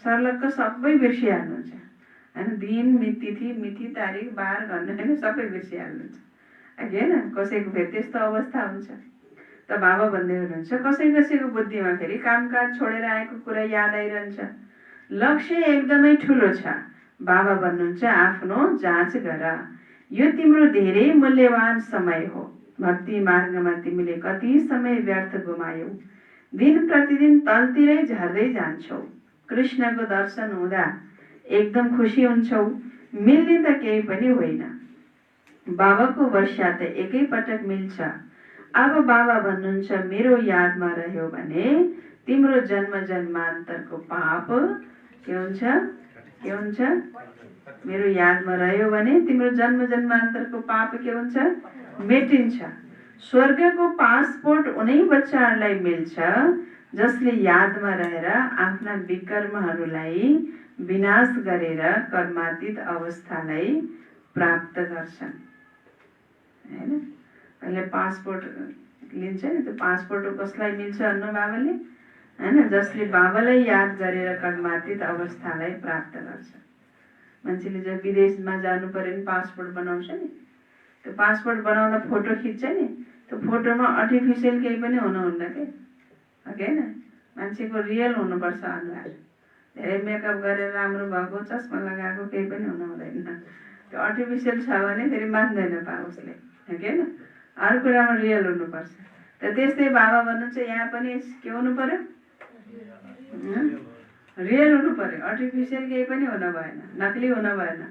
सर्लक्क सबै बिर्सिहाल्नुहुन्छ हैन? दिन, तिथि, मिति, तारिक, बार भन्ने हैन, सबै बिर्सिहाल्नुहुन्छ हैन? कसैको फेरि त्यस्तो अवस्था हुन्छ। त बाबा भन्दै हुनुहुन्छ कसै कसैको बुद्धिमा फेरि कामकाज छोडेर आएको कुरा याद आइरहन्छ। लक्ष्य एकदमै ठुलो छ। बाबा भन्नुहुन्छ आफ्नो जाँच गर, यो तिम्रो धेरै मूल्यवान समय हो। भक्ति मार्गमा तिमीले कति समय व्यर्थ गुमायौ। दिन प्रतिदिन तलतिरै झर्दै जान्छौ। कृष्णको दर्शन हुँदा एकदम खुसी हुन्छौ, मिल्ने त केही पनि होइन। बाबाको वर्षा त एकै पटक मिल्छ। अब बाबा भन्नुहुन्छ मेरो यादमा रह्यो भने तिम्रो जन्म जन्मान्तरको पाप के हुन्छ, के हुन्छ? मेरो यादमा रह्यो भने तिम्रो जन्म जन्मान्तरको पाप के हुन्छ, मेटिन्छ। स्वर्गको पासपोर्ट उनै बच्चाहरूलाई मिल्छ जसले यादमा रहेर आफ्ना विकर्महरूलाई विनाश गरेर कर्मातीत अवस्थालाई प्राप्त गर्छन् हैन? अहिले पासपोर्ट लिन्छ नि, त्यो पासपोर्ट कसलाई मिल्छ भन्नु बाबाले हैन? जसले बाबालाई याद गरेर कर्मातीत अवस्थालाई प्राप्त गर्छ। मान्छेले जब विदेशमा जानु पर्यो भने पासपोर्ट बनाउँछ नि, त्यो पासपोर्ट बनाउँदा फोटो खिच्छ नि, त्यो फोटोमा आर्टिफिसियल केही पनि हुनुहुन्न के हैन? मान्छेको रियल हुनुपर्छ अनुहार। धेरै मेकअप गरेर राम्रो भएको, चस्मा लगाएको केही पनि हुनु हुँदैन। त्यो आर्टिफिसियल छ भने फेरि मान्दैन पा उसले हैन? अरू कुरामा रियल हुनुपर्छ। त त्यस्तै बाबा भन्नुहुन्छ यहाँ पनि के हुनु पर्यो, रियल हुनु पर्यो। आर्टिफिसियल केही पनि हुन भएन, नकली हुन भएन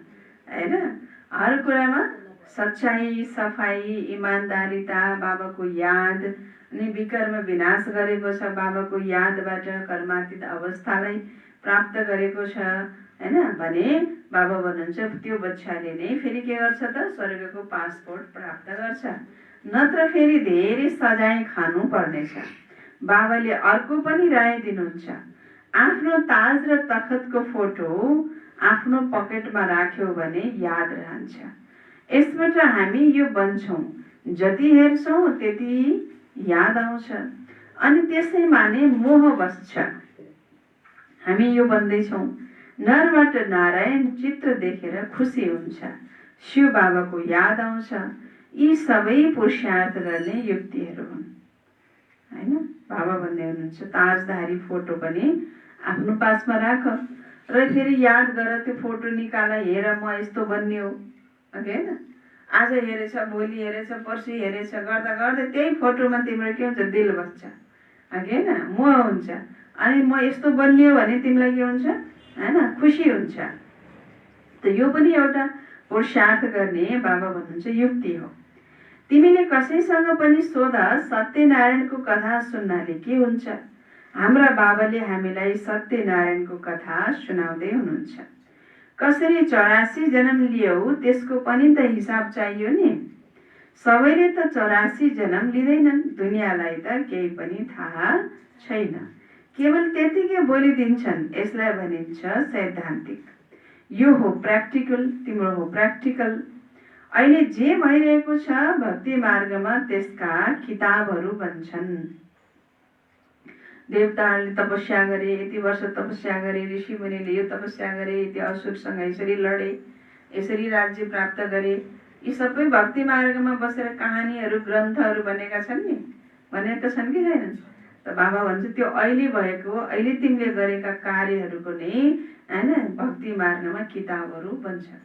हैन? हर कुरामा सच्चाई, सफाई, इमान्दारिता, बाबाको याद अनि विकर्म विनाश गरेको छ। बाबाको यादबाट कर्मातीत अवस्थालाई प्राप्त गरेको छ हैन? भने बाबा भन्नुहुन्छ त्यो बच्चाले नै फेरि के गर्छ त, स्वर्गको पासपोर्ट प्राप्त गर्छ। नत्र फेरि धेरै सजाय खानु पर्नेछ। बाबाले अर्को पनि राय दिनुहुन्छ, आफ्नो ताज र तखतको फोटो आफ्नो पकेटमा राख्यो भने याद रहन्छ। यसबाट हामी यो बन्छौँ, जति हेर्छौँ त्यति याद आउँछ अनि त्यसैमा नै मोह बस्छ। हामी यो बन्दैछौँ, नरबाट नारायण चित्र देखेर खुसी हुन्छ, शिव बाबाको याद आउँछ। यी सबै पुरुषार्थ गर्ने युक्तिहरू हुन् हैन? बाबा भन्दै हुनुहुन्छ ताजधारी फोटो पनि आफ्नो पासमा राख र फेरि याद गर, त्यो फोटो निकाल, हेर म यस्तो बन्यो हैन? आज हेरेछ, भोलि हेरेछ, पर्सि हेरेछ, गर्दा गर्दै त्यही फोटोमा तिम्रो के हुन्छ, दिल बस्छ हैन? मोह हुन्छ। अनि म यस्तो बनियो भने तिमीलाई के हुन्छ हैन? खुसी हुन्छ। त यो पनि एउटा पुरुषार्थ गर्ने बाबा भन्नुहुन्छ युक्ति हो। तिमीले कसैसँग पनि सोध, सत्यनारायणको कथा सुन्नाले के हुन्छ? हाम्रा बाबाले हामीलाई सत्यनारायणको कथा सुनाउँदै हुनुहुन्छ। कसरी 84 जन्म लियौ त्यसको पनि त हिसाब चाहियो नि। सबैले त 84 जन्म लिँदैनन्, दुनियाँलाई त केही पनि थाहा छैन, केवल त्यतिकै बोलिदिन्छन्। यसलाई भनिन्छ सैद्धान्तिक। यो हो प्र्याक्टिकल, तिम्रो हो प्र्याक्टिकल। अहिले जे भइरहेको छ भक्ति मार्गमा त्यसका किताबहरू बन्छन्। देवताहरूले तपस्या गरे, यति वर्ष तपस्या गरे, ऋषि मुनिले यो तपस्या गरे, यति असुरसँग यसरी लडे, यसरी राज्य प्राप्त गरे। यी सबै भक्ति मार्गमा बसेर कहानीहरू ग्रन्थहरू बनेका छन् नि, बनेका छन् कि छैनन्? त बाबा भन्छ त्यो अहिले भएको, अहिले तिमीले गरेका कार्यहरूको नै हैन भक्ति मार्गमा किताबहरू बन्छन्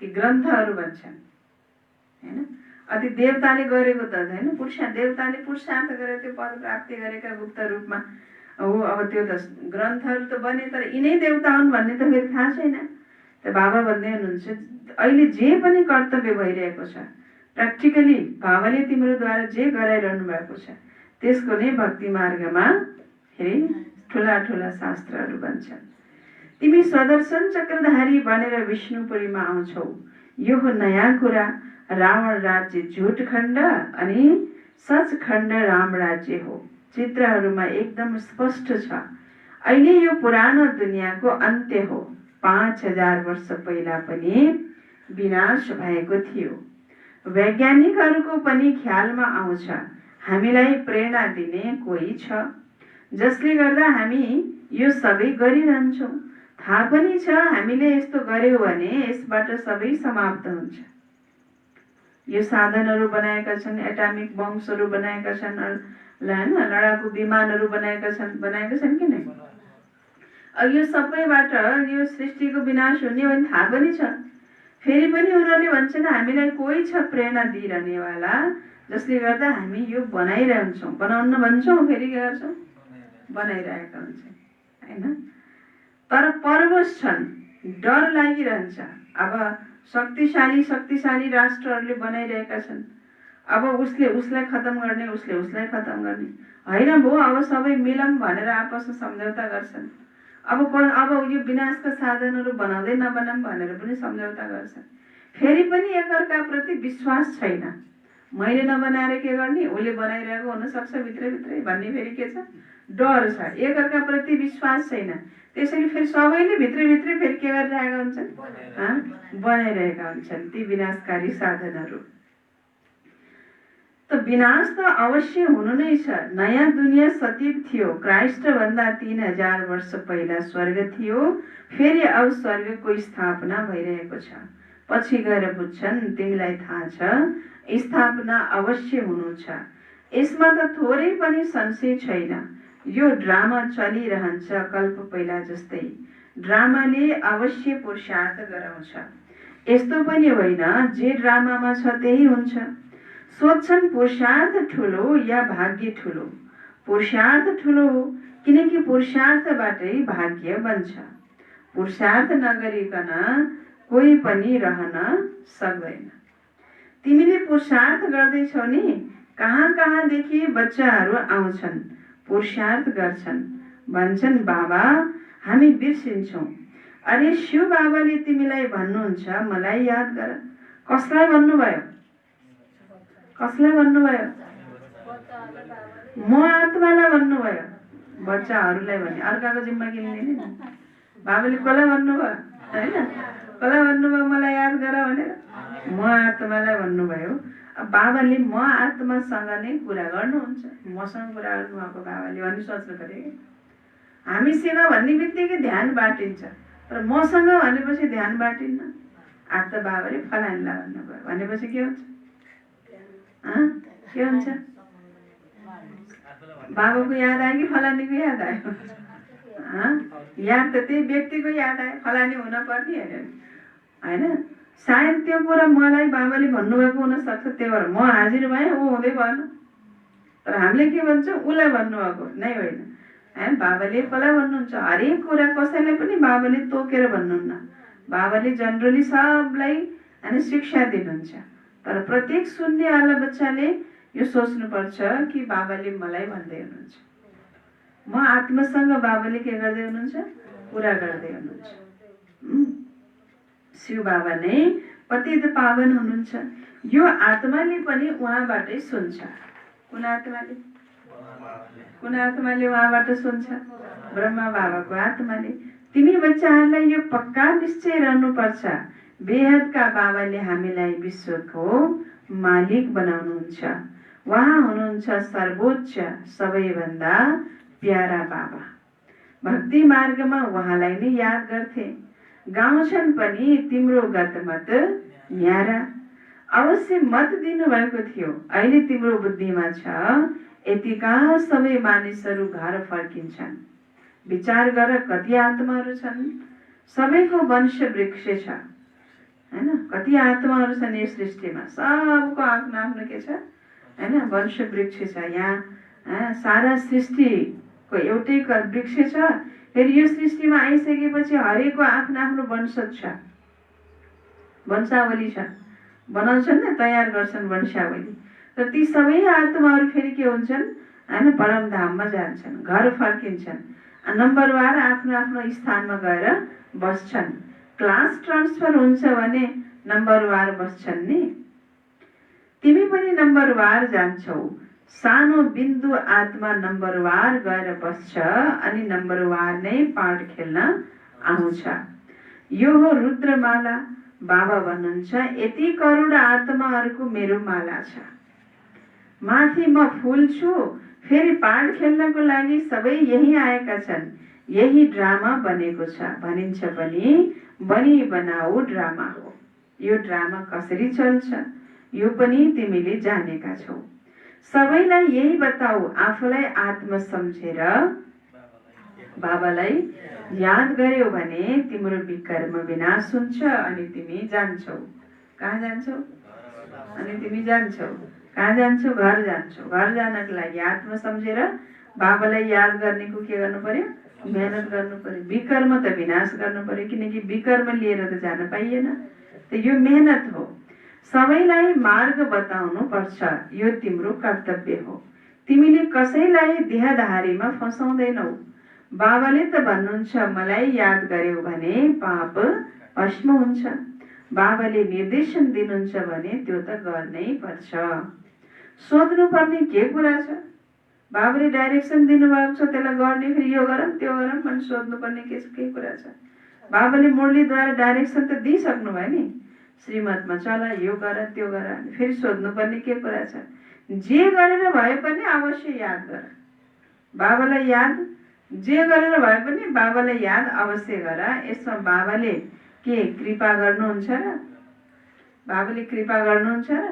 कि ग्रन्थहरू बन्छन् हैन। अति देवताले गरेको त हैन, देवताले पुरुषार्थ गरेर त्यो पद प्राप्ति गरेका गुप्त रूपमा हो। अब त्यो त ग्रन्थहरू त बने, तर यिनै देवता हुन् भन्ने त फेरि थाहा छैन। त बाबा भन्दै हुनुहुन्छ अहिले जे पनि कर्तव्य भइरहेको छ प्र्याक्टिकली बाबाले तिम्रोद्वारा जे गराइरहनु भएको छ त्यसको नै भक्ति मार्गमा फेरि ठुला ठुला शास्त्रहरू बन्छन्। तिमी सुदर्शन चक्रधारी बनेर विष्णुपुरीमा आउँछौ, यो हो नयाँ कुरा। रावण राज्य झुट खण्ड अनि सचखण्ड राम राज्य हो। चित्रहरूमा एकदम स्पष्ट छ। अहिले यो पुरानो दुनियाँको अन्त्य हो। 5000 वर्ष पहिला पनि विनाश भएको थियो। वैज्ञानिकहरूको पनि ख्यालमा आउँछ हामीलाई प्रेरणा दिने कोही छ जसले गर्दा हामी यो सबै गरिरहन्छौँ। थाहा पनि छ हामीले यस्तो गर्यौँ भने यसबाट सबै समाप्त हुन्छ। यो साधनहरू बनाएका छन्, एटमिक बम्सहरू बनाएका छन्, हैन लडाकु विमानहरू बनाएका छन् कि नै? अब यो सबैबाट यो सृष्टिको विनाश हुने भने थाहा पनि छ। फेरि पनि उनीहरूले भन्छन् हामीलाई कोही छ प्रेरणा दिइरहनेवाला जसले गर्दा हामी यो बनाइरहन्छौँ। बनाउन भन्छौँ, फेरि के गर्छौँ? बनाइरहेका हुन्छौँ हैन। तर परवश छन्, डर लागिरहन्छ। अब शक्तिशाली राष्ट्रहरूले बनाइरहेका छन्। अब उसलाई खतम गर्ने, उसले उसलाई खतम गर्ने होइन भो, अब सबै मिलौँ भनेर आपसमा सम्झौता गर्छन्। अब यो विनाशका साधनहरू बनाउँदै नबनाऊँ भनेर पनि सम्झौता गर्छन्। फेरि पनि एकअर्काप्रति विश्वास छैन। मैले नबनाएर के गर्ने, उसले बनाइरहेको हुनसक्छ भित्रभित्रै भन्ने फेरि के छ? डर छ। एकअर्काप्रति विश्वास छैन। त्यसैले फेरि सबैले भित्रभित्रै फेरि के गरिरहेका हुन्छन्? बनाइरहेका हुन्छन् ती विनाशकारी साधनहरू। त विनाश त अवश्य हुनु नै छ। नयाँ दुनियाँ सतीव थियो। क्राइस्ट भन्दा 3000 वर्ष पहिला स्वर्ग थियो। फेरि अब स्वर्गको स्थापना भइरहेको छ। पछि गएर बुझ्छन्, तिमीलाई थाहा छ स्थापना अवश्य हुनु छ। यसमा त थोरै पनि संशय छैन। यो ड्रामा चलिरहन्छ कल्प पहिला जस्तै। ड्रामाले अवश्य पुरुषार्थ गराउँछ। यस्तो पनि होइन जे ड्रामामा छ त्यही हुन्छ। सोध्छन् पुरुषार्थ ठुलो या भाग्य ठुलो? पुरुषार्थ ठुलो हो, किनकि पुरुषार्थबाटै भाग्य बन्छ। पुरुषार्थ नगरिकन कोही पनि रहन सक्दैन। तिमीले पुरुषार्थ गर्दैछौ नि, कहाँ कहाँदेखि बच्चाहरू आउँछन्, पुरुषार्थ गर्छन्, भन्छन् बाबा हामी बिर्सिन्छौँ। अरे शिव बाबाले तिमीलाई भन्नुहुन्छ मलाई याद गर। कसलाई भन्नुभयो? कसलाई भन्नुभयो? म आत्मालाई भन्नुभयो। बच्चाहरूलाई भने अर्काको जिम्मा किन्ने नि। बाबाले कसलाई भन्नुभयो होइन? कसलाई भन्नुभयो मलाई याद गर भनेर? म आत्मालाई भन्नुभयो। अब बाबाले म आत्मासँग नै कुरा गर्नुहुन्छ, मसँग कुरा गर्नुभएको बाबाले भन्ने सोच्नु पर्यो। हामीसँग भन्ने बित्तिकै ध्यान बाटिन्छ, तर मसँग भनेपछि ध्यान बाटिन्न। आज त बाबाले फलानीलाई भन्नुभयो भनेपछि के हुन्छ? के हुन्छ? बाबाको याद आयो कि फलानीको याद आयो? याद त त्यही व्यक्तिको याद आयो, फलानी हुन पर्ने होइन। सायद त्यो कुरा मलाई बाबाले भन्नुभएको हुनसक्छ, त्यही भएर म हाजिर भएँ, ऊ हुँदै भएन। तर हामीले के भन्छौँ? उसलाई भन्नुभएको नै होइन है। बाबाले कसलाई भन्नुहुन्छ? हरेक कुरा कसैलाई पनि बाबाले तोकेर भन्नुहुन्न। बाबाले जनरली सबलाई होइन शिक्षा दिनुहुन्छ, तर प्रत्येक सुन्नेवाला बच्चाले यो सोच्नुपर्छ कि बाबाले मलाई भन्दै हुनुहुन्छ, म आत्मासँग बाबाले के गर्दै हुनुहुन्छ, कुरा गर्दै हुनुहुन्छ। शिव बाबा नै पतित पावन हुनुहुन्छ। यो आत्माले पनि उहाँबाटै सुन्छ। कुन आत्माले? कुन आत्माले उहाँबाट सुन्छ? ब्रह्मा बाबाको आत्माले। तिमी बच्चाहरूलाई यो पक्का निश्चय रहनुपर्छ, बेहदका बाबाले हामीलाई विश्वको मालिक बनाउनुहुन्छ। उहाँ हुनुहुन्छ सर्वोच्च, सबैभन्दा प्यारा बाबा। भक्ति मार्गमा उहाँलाई नै याद गर्थे। गाउँछन् पनि तिम्रो गतमत न्यारा। अवश्य मत दिनुभएको थियो, अहिले तिम्रो बुद्धिमा छ यतिका सबै मानिसहरू घर फर्किन्छन्। विचार गर कति आत्माहरू छन्, सबैको वंश वृक्ष छ होइन। कति आत्माहरू छन् यस सृष्टिमा, सबको आफ्नो आफ्नो के छ होइन, वंश वृक्ष छ। यहाँ सारा सृष्टिको एउटै वृक्ष छ। फेरि यो सृष्टिमा आइसकेपछि हरेकको आफ्नो आफ्नो वंशज छ, वंशावली छ, बनाउँछन् न, तयार गर्छन् वंशावली। र ती सबै आत्माहरू फेरि के हुन्छन् होइन, परमधाममा जान्छन्, घर फर्किन्छन्, नम्बरवार आफ्नो आफ्नो स्थानमा गएर बस्छन्। क्लास ट्रान्सफर हुन्छ भने नम्बरवार बस्छन् नि। तिमी पनि नम्बरवार जान्छौ। सानो बिन्दु आत्मा नम्बरवार गएर बस्छ अनि नम्बरवार नै पाठ खेल्न आउँछ। यो हो रुद्रमाला। बाबा भन्नुहुन्छ यति करोड आत्माहरूको मेरो माला छ। माथि म फुल छु, फेरि पाठ खेल्नको लागि सबै यही आएका छन्। यही ड्रामा बनेको छ। भनिन्छ पनि बनी बनाऊ ड्रामा हो। यो ड्रामा कसरी चल्छ यो पनि तिमीले जानेका छौ। सबैलाई यही बताऊ, आफूलाई आत्मा सम्झेर बाबालाई याद गर्यौ भने तिम्रो विकर्म विनाश हुन्छ अनि तिमी जान्छौ। कहाँ जान्छौ? अनि तिमी जान्छौ कहाँ जान्छौ? घर जान्छौ। घर जानको लागि आत्मा सम्झेर बाबालाई याद गर्नेको के गर्नु पर्यो? मेहनत गर्नु पर्यो। विकर्म त विनाश गर्नु पर्यो, किनकि विकर्म लिएर त जान पाइएन। त यो मेहनत हो। सबैलाई मार्ग बताउनु पर्छ, यो तिम्रो कर्तव्य हो। तिमीले कसैलाई देहधारीमा फसाउँदैनौ। बाबाले त भन्नुहुन्छ मलाई याद गर्यौ भने पाप भस्म हुन्छ। बाबाले निर्देशन दिनुहुन्छ भने त्यो त गर्नै पर्छ। सोध्नुपर्ने के कुरा छ? बाबाले डाइरेक्सन दिनुभएको छ, त्यसलाई गर्ने, फेरि यो गरौँ त्यो गरौँ भने सोध्नुपर्ने के कुरा छ? बाबाले मुरलीद्वारा डाइरेक्सन त दिइसक्नु भयो नि, श्रीमतमा चल, यो गर त्यो गर, फेरि सोध्नुपर्ने के कुरा छ? जे गरेर भए पनि अवश्य याद गर। बाबालाई याद जे गरेर भए पनि बाबालाई याद अवश्य गर। यसमा बाबाले के कृपा गर्नुहुन्छ र? बाबाले कृपा गर्नुहुन्छ र?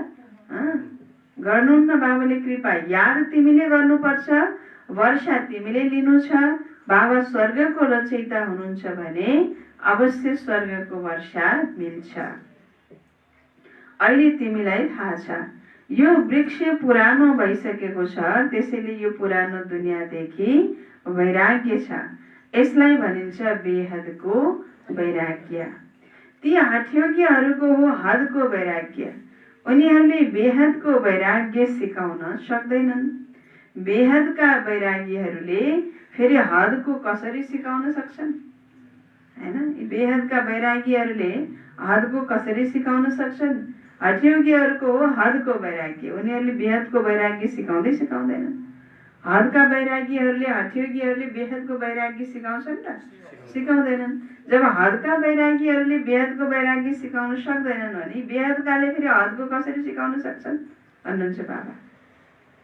गर्नुहुन्न बाबाले कृपा। याद तिमीले गर्नुपर्छ, वर्षा तिमीले लिनु छ। बाबा स्वर्गको रचयिता हुनुहुन्छ भने अवश्य स्वर्गको वर्षा मिल्छ। अहिले तिमीलाई थाहा छ यो वृक्ष पुरानो भइसकेको छ, त्यसैले यो पुरानो दुनियाँदेखि वैराग्य छ। यसलाई भनिन्छ बेहदको वैराग्य। ती हठयोगीहरूको हो हदको वैराग्य। उनीहरूले बेहदको वैराग्य सिकाउन सक्दैनन्। बेहदका वैरागीहरूले फेरि हदको कसरी सिकाउन सक्छन्? हैन, यी बेहदका वैरागीहरूले हदको कसरी सिकाउन सक्छन्? हठयोगीहरूको हो हदको वैराग्य, उनीहरूले बेहदको वैराग्य सिकाउँदैनन्। हदका वैरागीहरूले हठयोगीहरूले बेहदको वैराग्य सिकाउँछन् र? सिकाउँदैनन्। जब हदका वैरागीहरूले बेहदको वैराग्य सिकाउन सक्दैनन् भने बेहदकाले फेरि हदको कसरी सिकाउन सक्छन् भन्नुहुन्छ बाबा,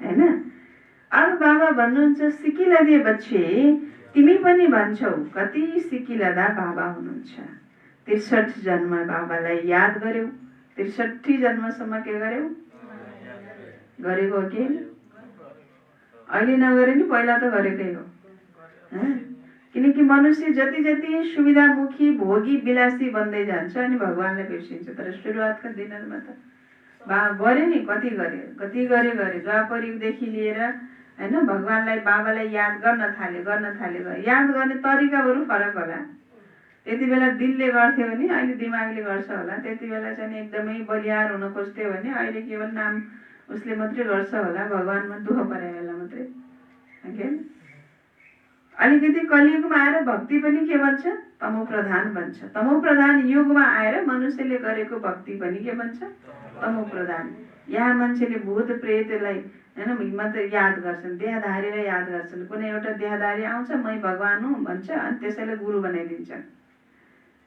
हैन? अब बाबा भन्नुहुन्छ सिकिलदे बच्चे, तिमी पनि भन्छौ कति सिकिलदा बाबा हुनुहुन्छ। 63 जन्म बाबालाई याद गर्यौ, 63 जन्मसम्म के गर्यौ? गरेको हो कि अहिले नगरे नि पहिला त गरेकै हो। किनकि मनुष्य जति जति सुविधामुखी भोगी विलासी बन्दै जान्छ अनि भगवानलाई बिर्सिन्छ। तर सुरुवातका दिनहरूमा त गरे नि, कति गरे द्वापर युगदेखि लिएर हैन, भगवानलाई बाबालाई याद गर्न थाले। याद गर्ने तरिका बरु फरक होला, त्यति बेला दिलले गर्थ्यो भने अहिले दिमागले गर्छ होला, त्यति बेला चाहिँ एकदमै बलियार हुन खोज्थ्यो भने अहिले केवल नाम उसले मात्रै गर्छ होला, भगवानमा दुःख परे बेला मात्रै होइन। अलिकति कलियुगमा आएर भक्ति पनि के भन्छ, तमो प्रधान भन्छ। तमो प्रधान युगमा आएर मनुष्यले गरेको भक्ति पनि के भन्छ, तमो प्रधान। यहाँ मान्छेले भूत प्रेतलाई होइन मात्र याद गर्छन्, देहधारीलाई याद गर्छन्। कुनै एउटा देहधारी आउँछ, मै भगवान हुँ भन्छ, अनि त्यसैलाई गुरु बनाइदिन्छन्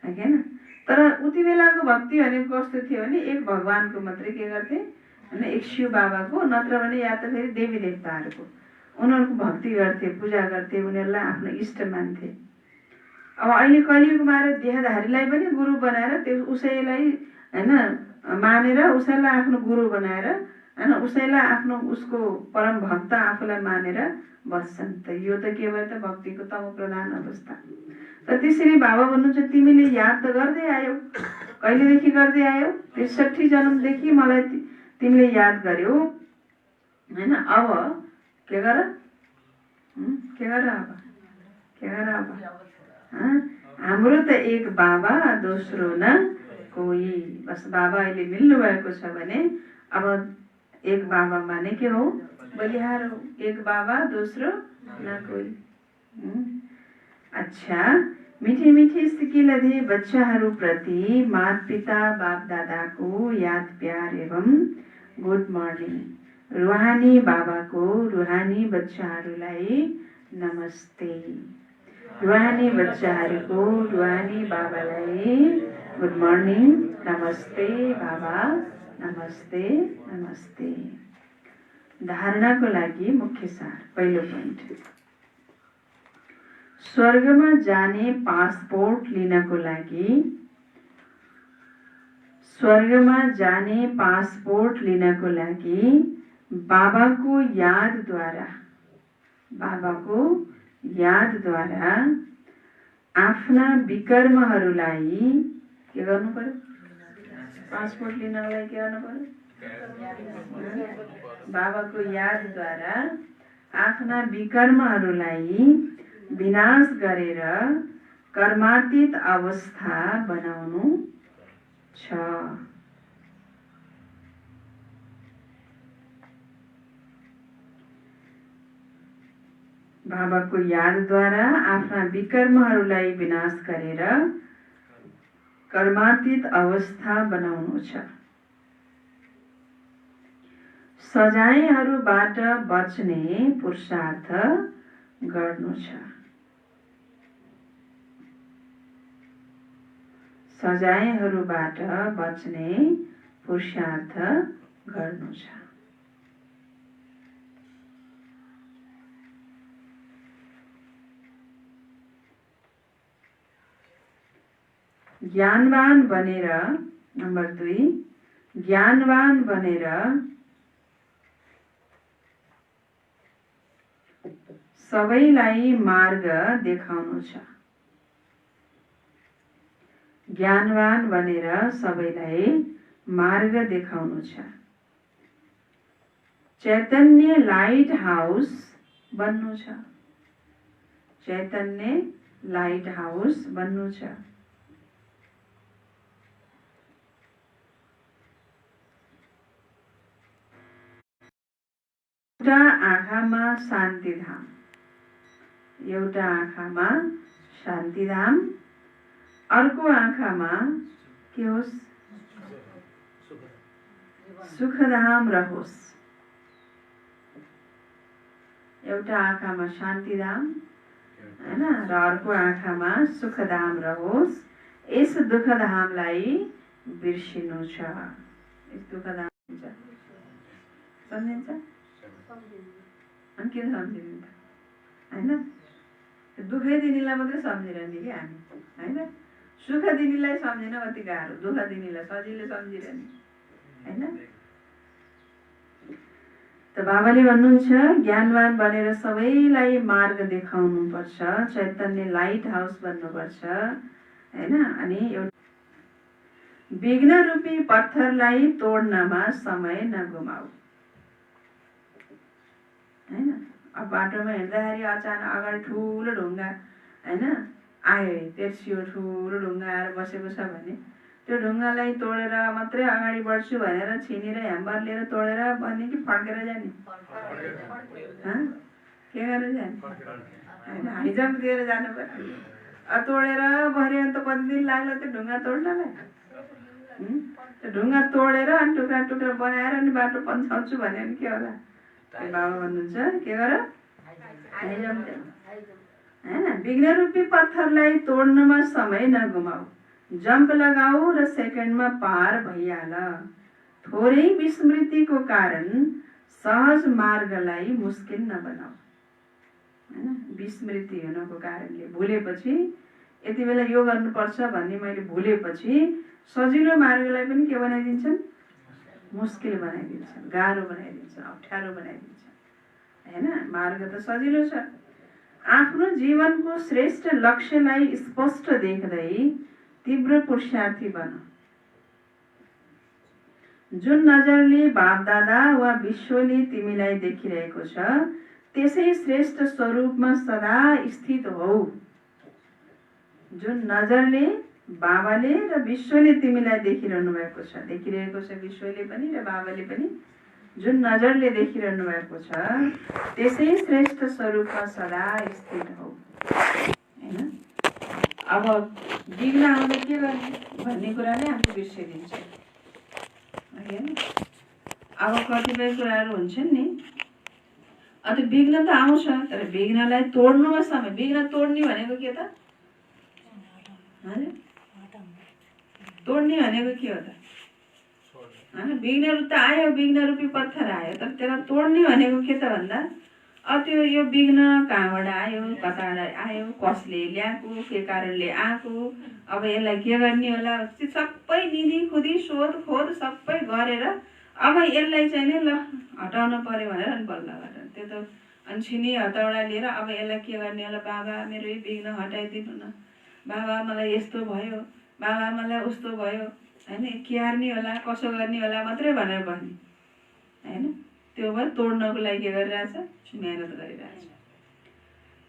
होइन। तर उति बेलाको भक्ति भनेको कस्तो थियो भने एक भगवानको मात्रै के गर्थे होइन, एक शिव बाबाको, नत्र भने या त फेरि देवी देवताहरूको उनीहरूको भक्ति गर्थे, पूजा गर्थे, उनीहरूलाई आफ्नो इष्ट मान्थे। अब अहिले कलियुगमा आएर देहधारीलाई पनि गुरु बनाएर त्यो उसैलाई होइन मानेर उसैलाई आफ्नो गुरु बनाएर होइन उसैलाई आफ्नो उसको परम भक्त आफूलाई मानेर बस्छन्। त यो त के भयो त, भक्तिको तम प्रधान अवस्था। त त्यसरी बाबा भन्नुहुन्छ तिमीले याद त गर्दै आयौ, कहिलेदेखि गर्दै आयौ, 63 जन्मदेखि मलाई तिमीले याद गर्यौ होइन। अब के गर अब हाम्रो त एक बाबा दोस्रो न कोही। बस बाबा अहिले मिल्नु भएको छ भने अब एक बाबा माने के हो, बलिहार हो। एक बाबा दोस्रो न कोही। अच्छा, मिठी मिठी सिकिलधे बच्चाहरूप्रति माता पिता बाप दादाको याद प्यार एवं गुड मर्निङ। रुहानी बाबाको रुहानी बच्चाहरूलाई नमस्ते। रुहानी बच्चाहरूको रुहानी बाबालाई गुड मर्निङ, नमस्ते बाबा, नमस्ते नमस्ते। धारणाको लागि मुख्य सार। पहिलो पोइन्ट, स्वर्गमा जाने पासपोर्ट लिनको लागि, स्वर्गमा जाने पासपोर्ट लिनको लागि बाबाको यादद्वारा आफ्ना विकर्महरूलाई के गर्नु पर्यो, पासपोर्ट लिनको लागि के गर्नु पर्यो, बाबाको यादद्वारा आफ्ना विकर्महरूलाई विनाश गरेर कर्मातीत अवस्था बनाउनु छ। बाबाको यादद्वारा आफ्ना विकर्महरूलाई विनाश गरेर कर्मातीत अवस्था बनाउनु छ। सजायहरूबाट बच्ने पुरुषार्थ गर्नु छ। सजायहरूबाट बच्ने पुरुषार्थ गर्नु छ। ज्ञानवान बनेर, नम्बर 2, ज्ञानवान बनेर सबैलाई मार्ग देखाउनु छ। ज्ञानवान बनेर सबैलाई मार्ग देखाउनु छ। चैतन्य लाइट हाउस बन्नु छ। चैतन्य लाइट हाउस बन्नु छ। एउटा आँखामा शान्तिधाम, एउटा आँखामा शान्तिधाम, अर्को आँखामा के होस्, सुखधाम रहोस्। एउटा आँखामा शान्तिधाम हैन र अर्को आँखामा सुखधाम रहोस्। यस दुःखधामलाई बिर्सिनु छ। यस दुःखधाम हुन्छ, सम्झिन्छ? अनि किन सम्झिनु त हैन? दुःखै दिनेलाई मात्रै सम्झिरहने कि हामी हैन? सुख दिनेलाई सम्झिन कति गाह्रो, दुःख दिनेलाई सजिलै सम्झिरहने हैन? त बाबाले भन्नुहुन्छ ज्ञानवान बनेर सबैलाई मार्ग देखाउनु पर्छ, चैतन्य लाइट हाउस बन्नुपर्छ हैन? अनि एउटा विघ्न रूपी पत्थरलाई तोड्नमा समय नगुमाऊ हैन? अब बाटोमा हिँड्दाखेरि अचानक अगाडि ठुलो ढुङ्गा हैन आयो तेर्सियो ठुलो ढुङ्गा आएर बसेको छ भने त्यो ढुङ्गालाई तोडेर मात्रै अगाडि बढ्छु भनेर छिनेर ह्याम्बर लिएर तोडेर बन्ने कि फर्केर जाने? के गरेर जाने? होइन, हाइजम्प दिएर जानु पर्यो। तोडेर भर्यो भने त कति दिन लाग्ला त्यो ढुङ्गा तोड्नलाई? त्यो ढुङ्गा तोडेर अनि टुक्रा टुक्रा बनाएर अनि बाटो पन्छाउँछु भन्यो भने के होला? त्यो बाबा भन्नुहुन्छ के गर? High jump they. होइन, विघ्न रूपी पत्थरलाई तोड्नमा समय नगुमाऊ, जम्प लगाऊ र सेकेन्डमा पार भइहाल। थोरै विस्मृतिको कारण सहज मार्गलाई मुस्किल नबनाऊ। होइन, विस्मृति हुनको कारणले भुलेपछि यति बेला यो गर्नुपर्छ भन्ने मैले भुलेपछि सजिलो मार्गलाई पनि के बनाइदिन्छन्? मुस्किल बनाइदिन्छन्, गाह्रो बनाइदिन्छन्, अप्ठ्यारो बनाइदिन्छन्। होइन, मार्ग त सजिलो छ। आफ्नो जीवनको श्रेष्ठ लक्ष्यलाई स्पष्ट देख्दै तीव्र पुरुषार्थी बन। जुन नजरले बापदादा वा विश्वले तिमीलाई देखिरहेको छ त्यसै श्रेष्ठ स्वरूपमा सदा स्थित हौ। जुन नजरले बाबाले र विश्वले तिमीलाई देखिरहेको छ विश्वले पनि र बाबाले पनि जुन नजरले देखिरहनु भएको छ त्यसै श्रेष्ठ स्वरूपमा सदा स्थित हौ। होइन, अब विघ्न आउँदा के गर्ने भन्ने कुरा नै हामीले बिर्सिदिन्छ। होइन, अब कतिपय कुराहरू हुन्छन् नि, अन्त विघ्न त आउँछ तर विघ्नलाई तोड्नुमा समय। विघ्न तोड्ने भनेको के त? तोड्ने भनेको के हो त? होइन, विघ्नहरू त आयो, विघ्न रूपी पत्थर आयो, तर त्यसलाई तोड्ने भनेको के त भन्दा त्यो यो विघ्न कहाँबाट आयो, कताबाट आयो, कसले ल्याएको, के कारणले आएको, अब यसलाई के गर्ने होला, त्यो सबै निधि खुदी सोध खोद सबै गरेर अब यसलाई चाहिँ नि ल हटाउनु पर्यो भनेर अनि बल्ल गरेर त्यो त अन्छिनी हतौडा लिएर अब यसलाई के गर्ने होला? बाबा मेरो यो विघ्न हटाइदिनु न, बाबा मलाई यस्तो भयो, बाबा मलाई उस्तो भयो, होइन, क्यार्ने होला, कसो गर्ने होला मात्रै भनेर भन्ने। होइन, त्यो भएर तोड्नको लागि के गरिरहेछ? मेहनत गरिरहेछ।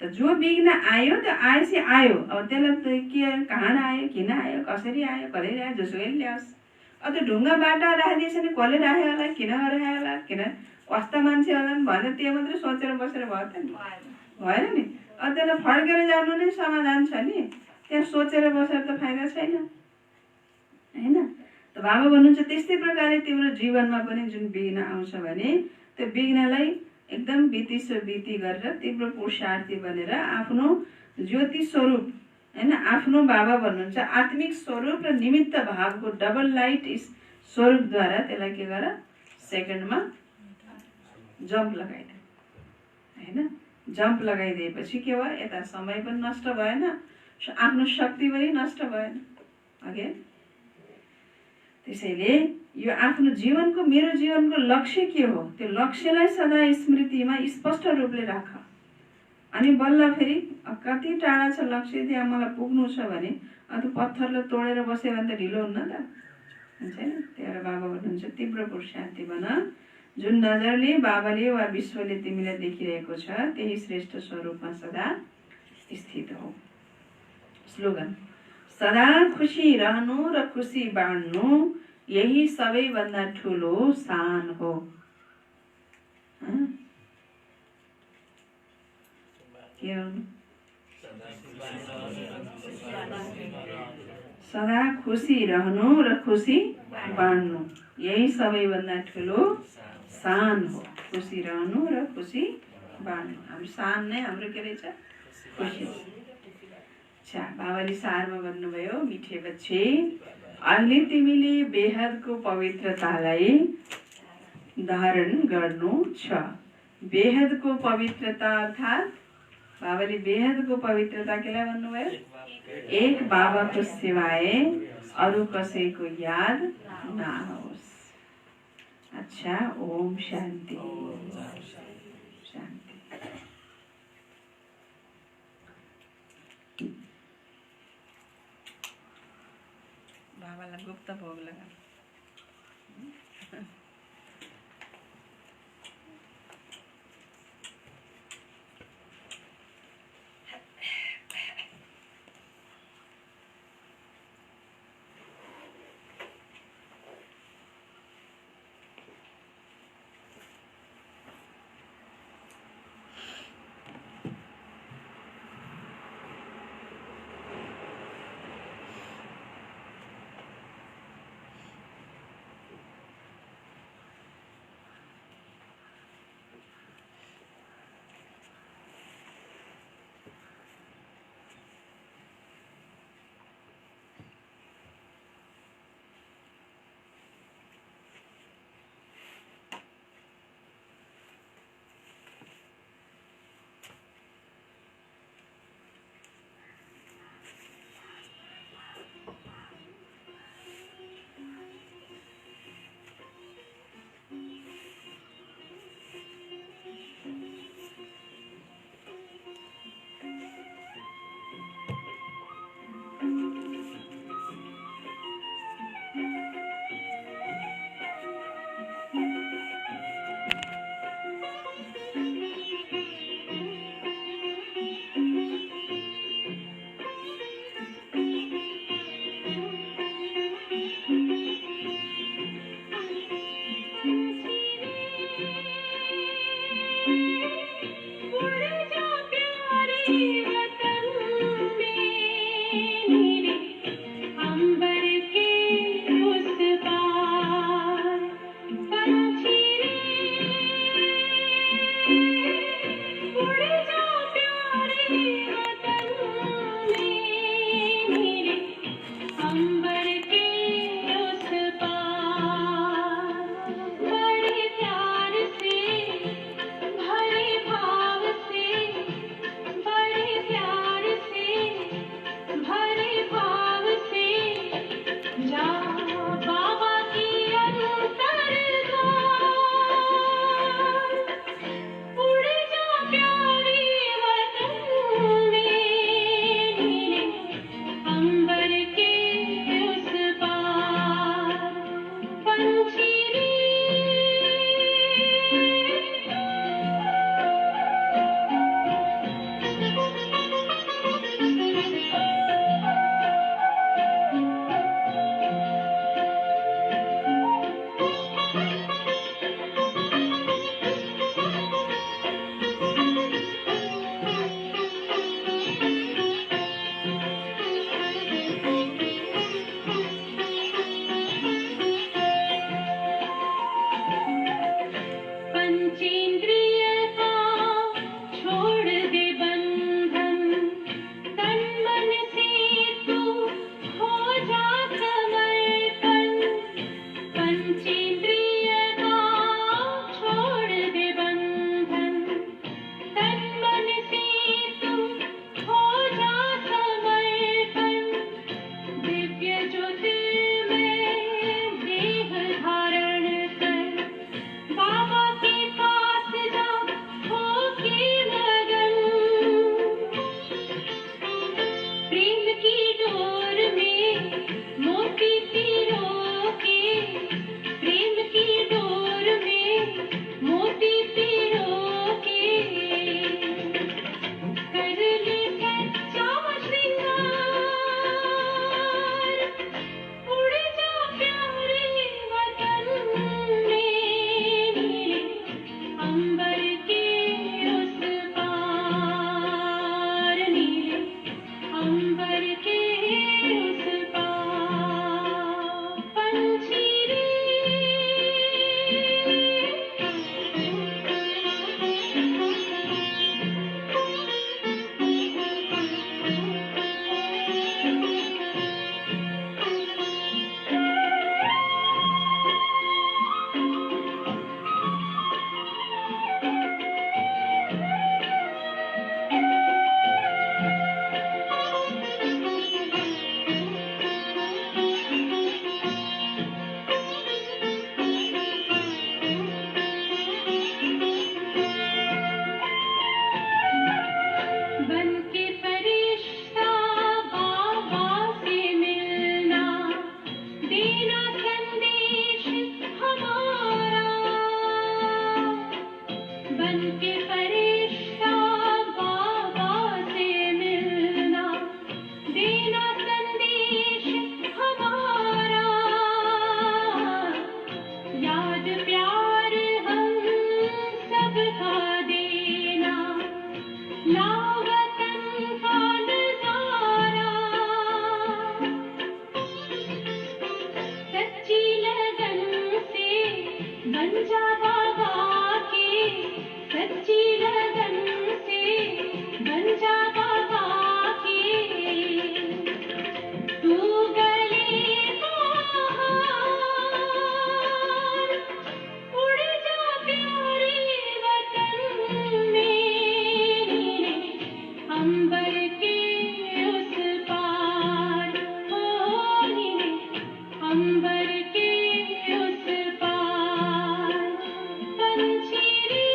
त जो विघ्न आयो त्यो आएपछि आयो, अब त्यसलाई के कहाँ आयो, किन आयो, कसरी आयो, कहिले आयो, जसोले ल्याओस्। अब त्यो ढुङ्गा बाटा राखिदिएछ नि कसले राख्यो होला, किन राख्यो होला, किन कस्ता मान्छे होला भनेर त्यो मात्रै सोचेर बसेर भयो त नि? भएन नि। अब त्यसलाई फर्केर जानु नै समाधान छ नि, त्यहाँ सोचेर बसेर त फाइदा छैन। होइन, त बाबा भन्नुहुन्छ त्यस्तै प्रकारले तिम्रो जीवनमा पनि जुन विघ्न आउँछ भने त्यो विघ्नलाई एकदम बिति गरेर तीव्र पुरुषार्थी बनेर आफ्नो ज्योति स्वरूप, होइन, आफ्नो बाबा भन्नुहुन्छ आत्मिक स्वरूप र निमित्त भावको डबल लाइट स्वरूपद्वारा त्यसलाई के गर? सेकेन्डमा जम्प लगाइदिए। होइन, जम्प लगाइदिएपछि के भयो? यता समय पनि नष्ट भएन, आफ्नो शक्ति पनि नष्ट भएन। अघि त्यसैले यो आफ्नो जीवनको, मेरो जीवनको लक्ष्य के हो त्यो लक्ष्यलाई सदा स्मृतिमा स्पष्ट रूपले राख। अनि बल्ल फेरि कति टाढा छ लक्ष्य, त्यहाँ मलाई पुग्नु छ भने त्यो पत्थरलाई तोडेर बस्यो भने त ढिलो हुन्न त, हुन्छ नि? त्यही भएर बाबा भन्नुहुन्छ तीव्र पुरुषार्थी बन। जुन नजरले बाबाले वा विश्वले तिमीलाई देखिरहेको छ त्यही श्रेष्ठ स्वरूपमा सदा स्थित हौ। स्लोगन: सदा खुसी रहनु र खुसी बाँड्नु यही सबैभन्दा ठुलो शान हो। के हो? सदा खुसी रहनु र खुसी बाँड्नु यही सबैभन्दा ठुलो शान हो। खुसी रहनु र खुसी बाँड्नु, हाम्रो शान नै हाम्रो के रहेछ? खुसी। अच्छा, बाबाले सारमा भन्नुभयो, मिठे बच्चे अहिले तिमीले बेहदको पवित्रतालाई धारण गर्नु छ। बेहदको पवित्रता अर्थात् बाबाले बेहदको पवित्रता केलाई भन्नुभयो? एक बाबाको सिवाय अरू कसैको याद नआओस्। अच्छा, ओम शान्ति शान्ति। बाबालाई गुप्त भोग लगा। सच्ची लगन से बन जा बाबा के, सच्ची लगन से बन जा बाबा के। तू गले का हार, उड़ जा प्यारे वतन में, अंबर के उस पार, ओ नीले अंबर के उस पार। पंछी रे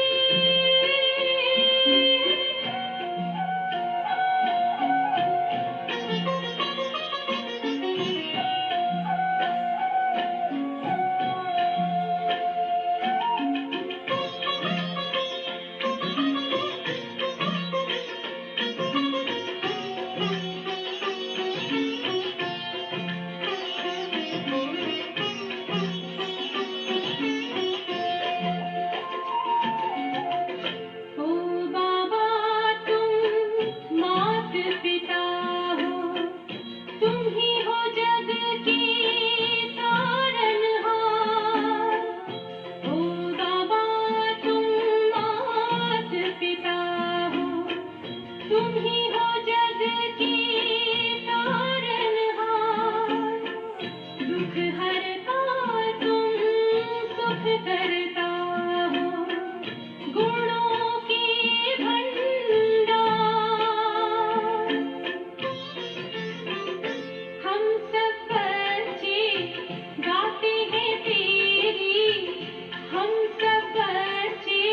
ओ बाबा तुम मात पिता हो, तुम ही हो जग के तारनहार। ओ बाबा तुम मात पिता हो, तुम ही हो जग के तारनहार। दुख हरता तुम सुख करता हो, गुणों के भंडार। हम सब बच्चे गाते हैं तेरी, हम सब बच्चे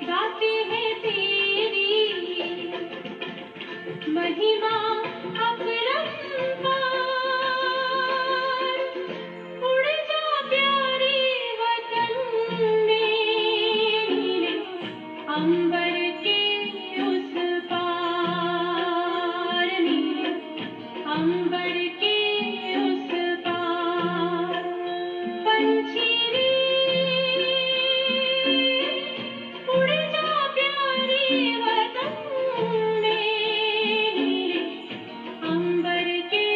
गाते हैं तेरी महिमा अपरंपार। उड़ जा प्यारे वतन में, अंबर के उस पार, नीले अंबर के उस पार। पंछी रे उड़ जा प्यारे वतन में, अंबर के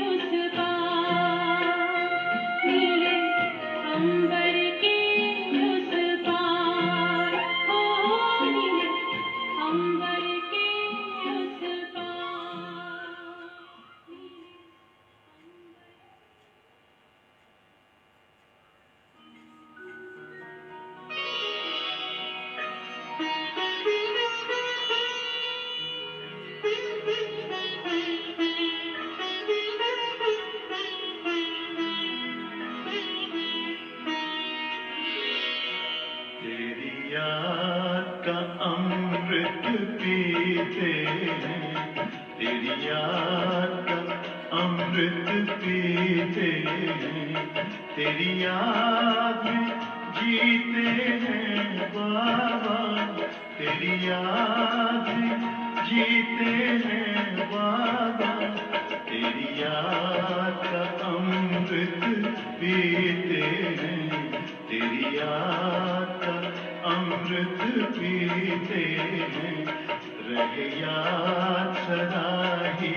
उस पार, नीले अंबर के उस पार, ओ नीले अंबर के उस पार। तेरी याद का अमृत पीते हैं, तेरी याद का अमृत पीते हैं, तेरी याद में जीते हैं बाबा, तेरी याद में जीते हैं बाबा। तेरी याद का अमृत पीते हैं, तेरी याद का अमृत पीते हैं। रहे याद सदा ही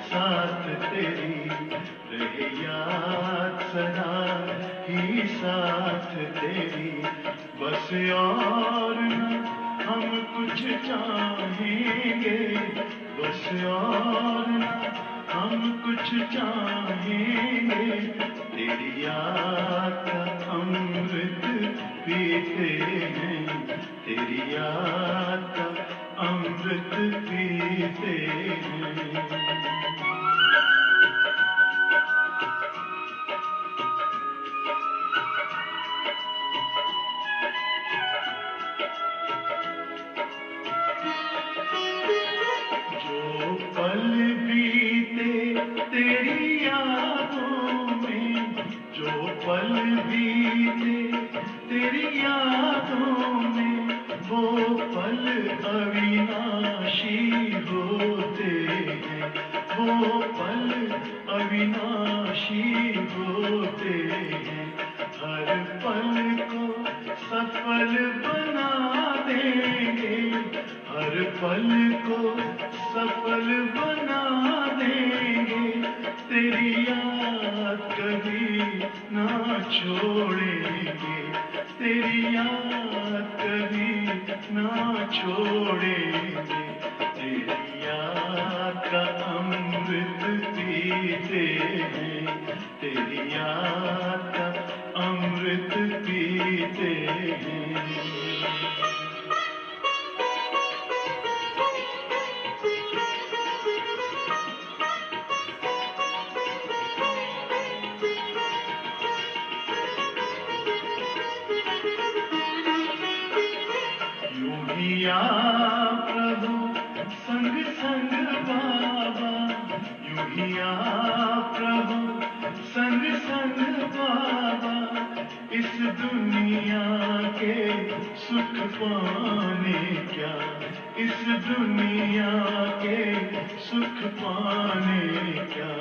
साथ तेरी, रहे याद सदा ही साथ तेरी। बस और न हम कुछ चाहेंगे, बस और न हम कुछ चाहेंगे। तेरी याद का अमृत पीते हैं, तेरी याद का अमृत पीते हैं। जो पल बीते तेरी यादों में, जो पल बीते तेरी यादों में, वो पल अविनाशी होते हैं, वो पल अविनाशी होते हैं। हर पल को सफल बना देंगे, हर पल को सफल बना देंगे, तेरी याद कभी ना छोड़ेंगे, तेरी याद कभी ना छोड़ेंगे, तेरी याद का अमृत पीते हैं, तेरी याद का अमृत पीते हैं। यूं प्रभु संग संग बाबा, यूं ही प्रभु संग संग बाबा, इस दुनिया के सुख पाने क्या, इस दुनिया के सुख पाने क्या,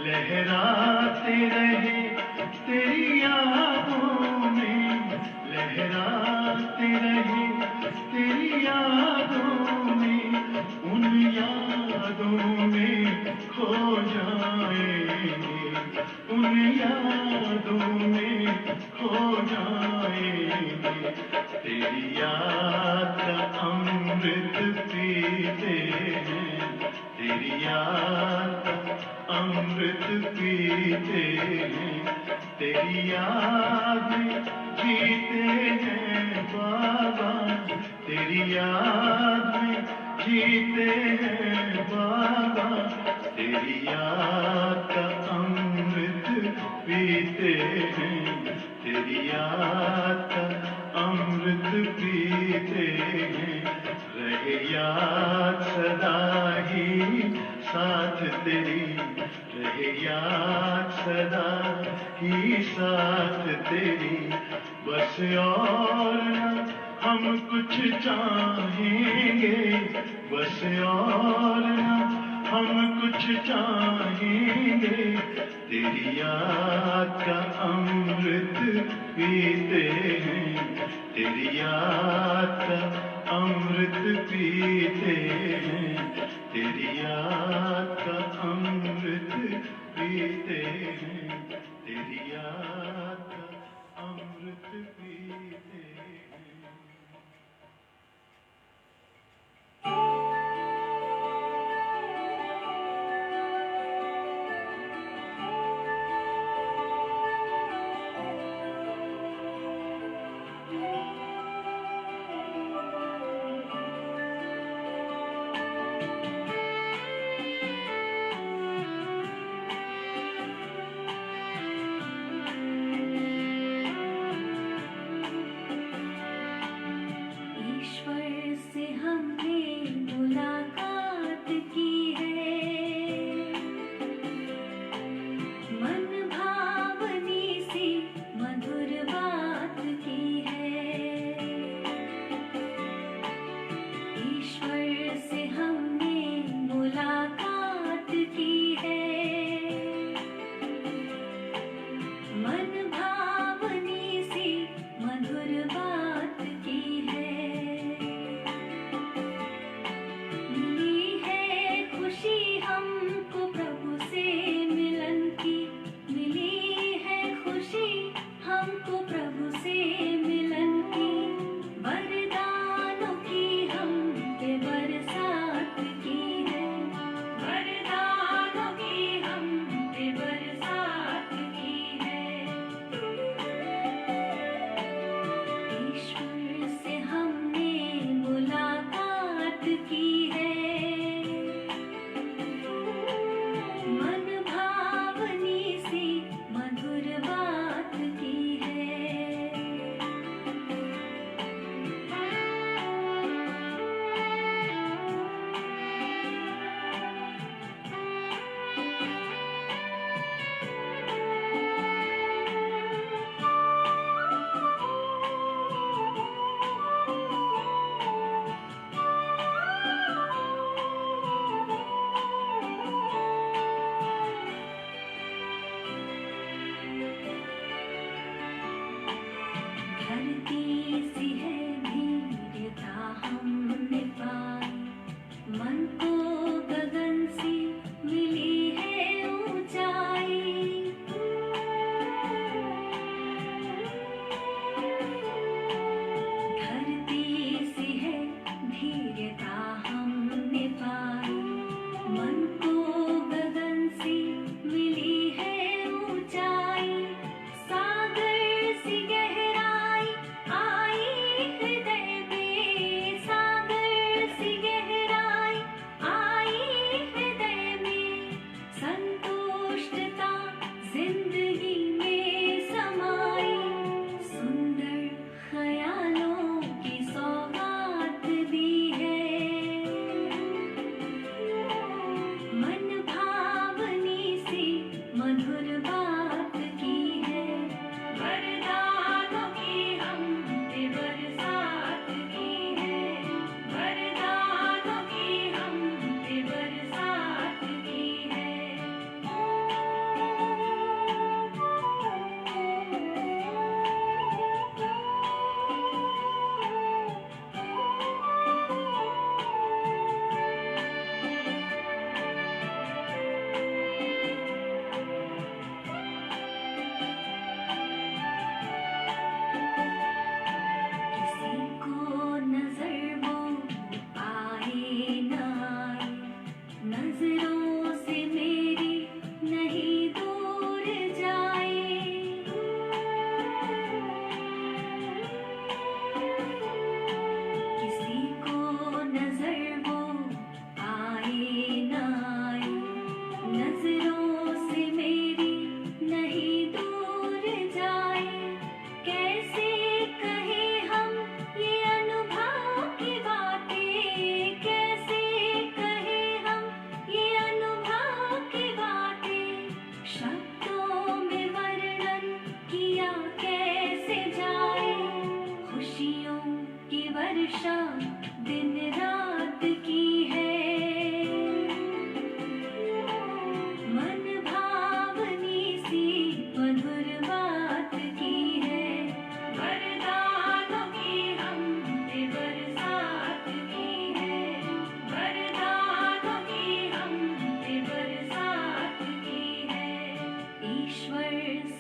लहराते रहे तेरी यादों में, लहराते रहे तेरी यादों में, उन यादों में खो जाएंगे, उन यादों में खो जाएंगे, तेरी याद का अमृत पीते हैं, तेरी याद का अमृत पीते हैं, तेरी याद में जीते हैं बाबा, तेरी याद में जीते हैं बाबा, तेरी याद का अमृत पीते हैं, तेरी याद का अमृत पीते हैं, रहे याद सदा ही साथ तेरी, रहे याद सदा ही साथ तेरी, बस और न हम कुछ चाहेंगे, बस और न हम कुछ चाहेंगे, तेरी याद का अमृत पीते हैं, तेरी याद का अमृत पीते हैं, तेरी याद का अमृत पीते हैं, तेरी याद का अमृत पीते हैं। धरती सी है धीरता हमने पा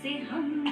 से हम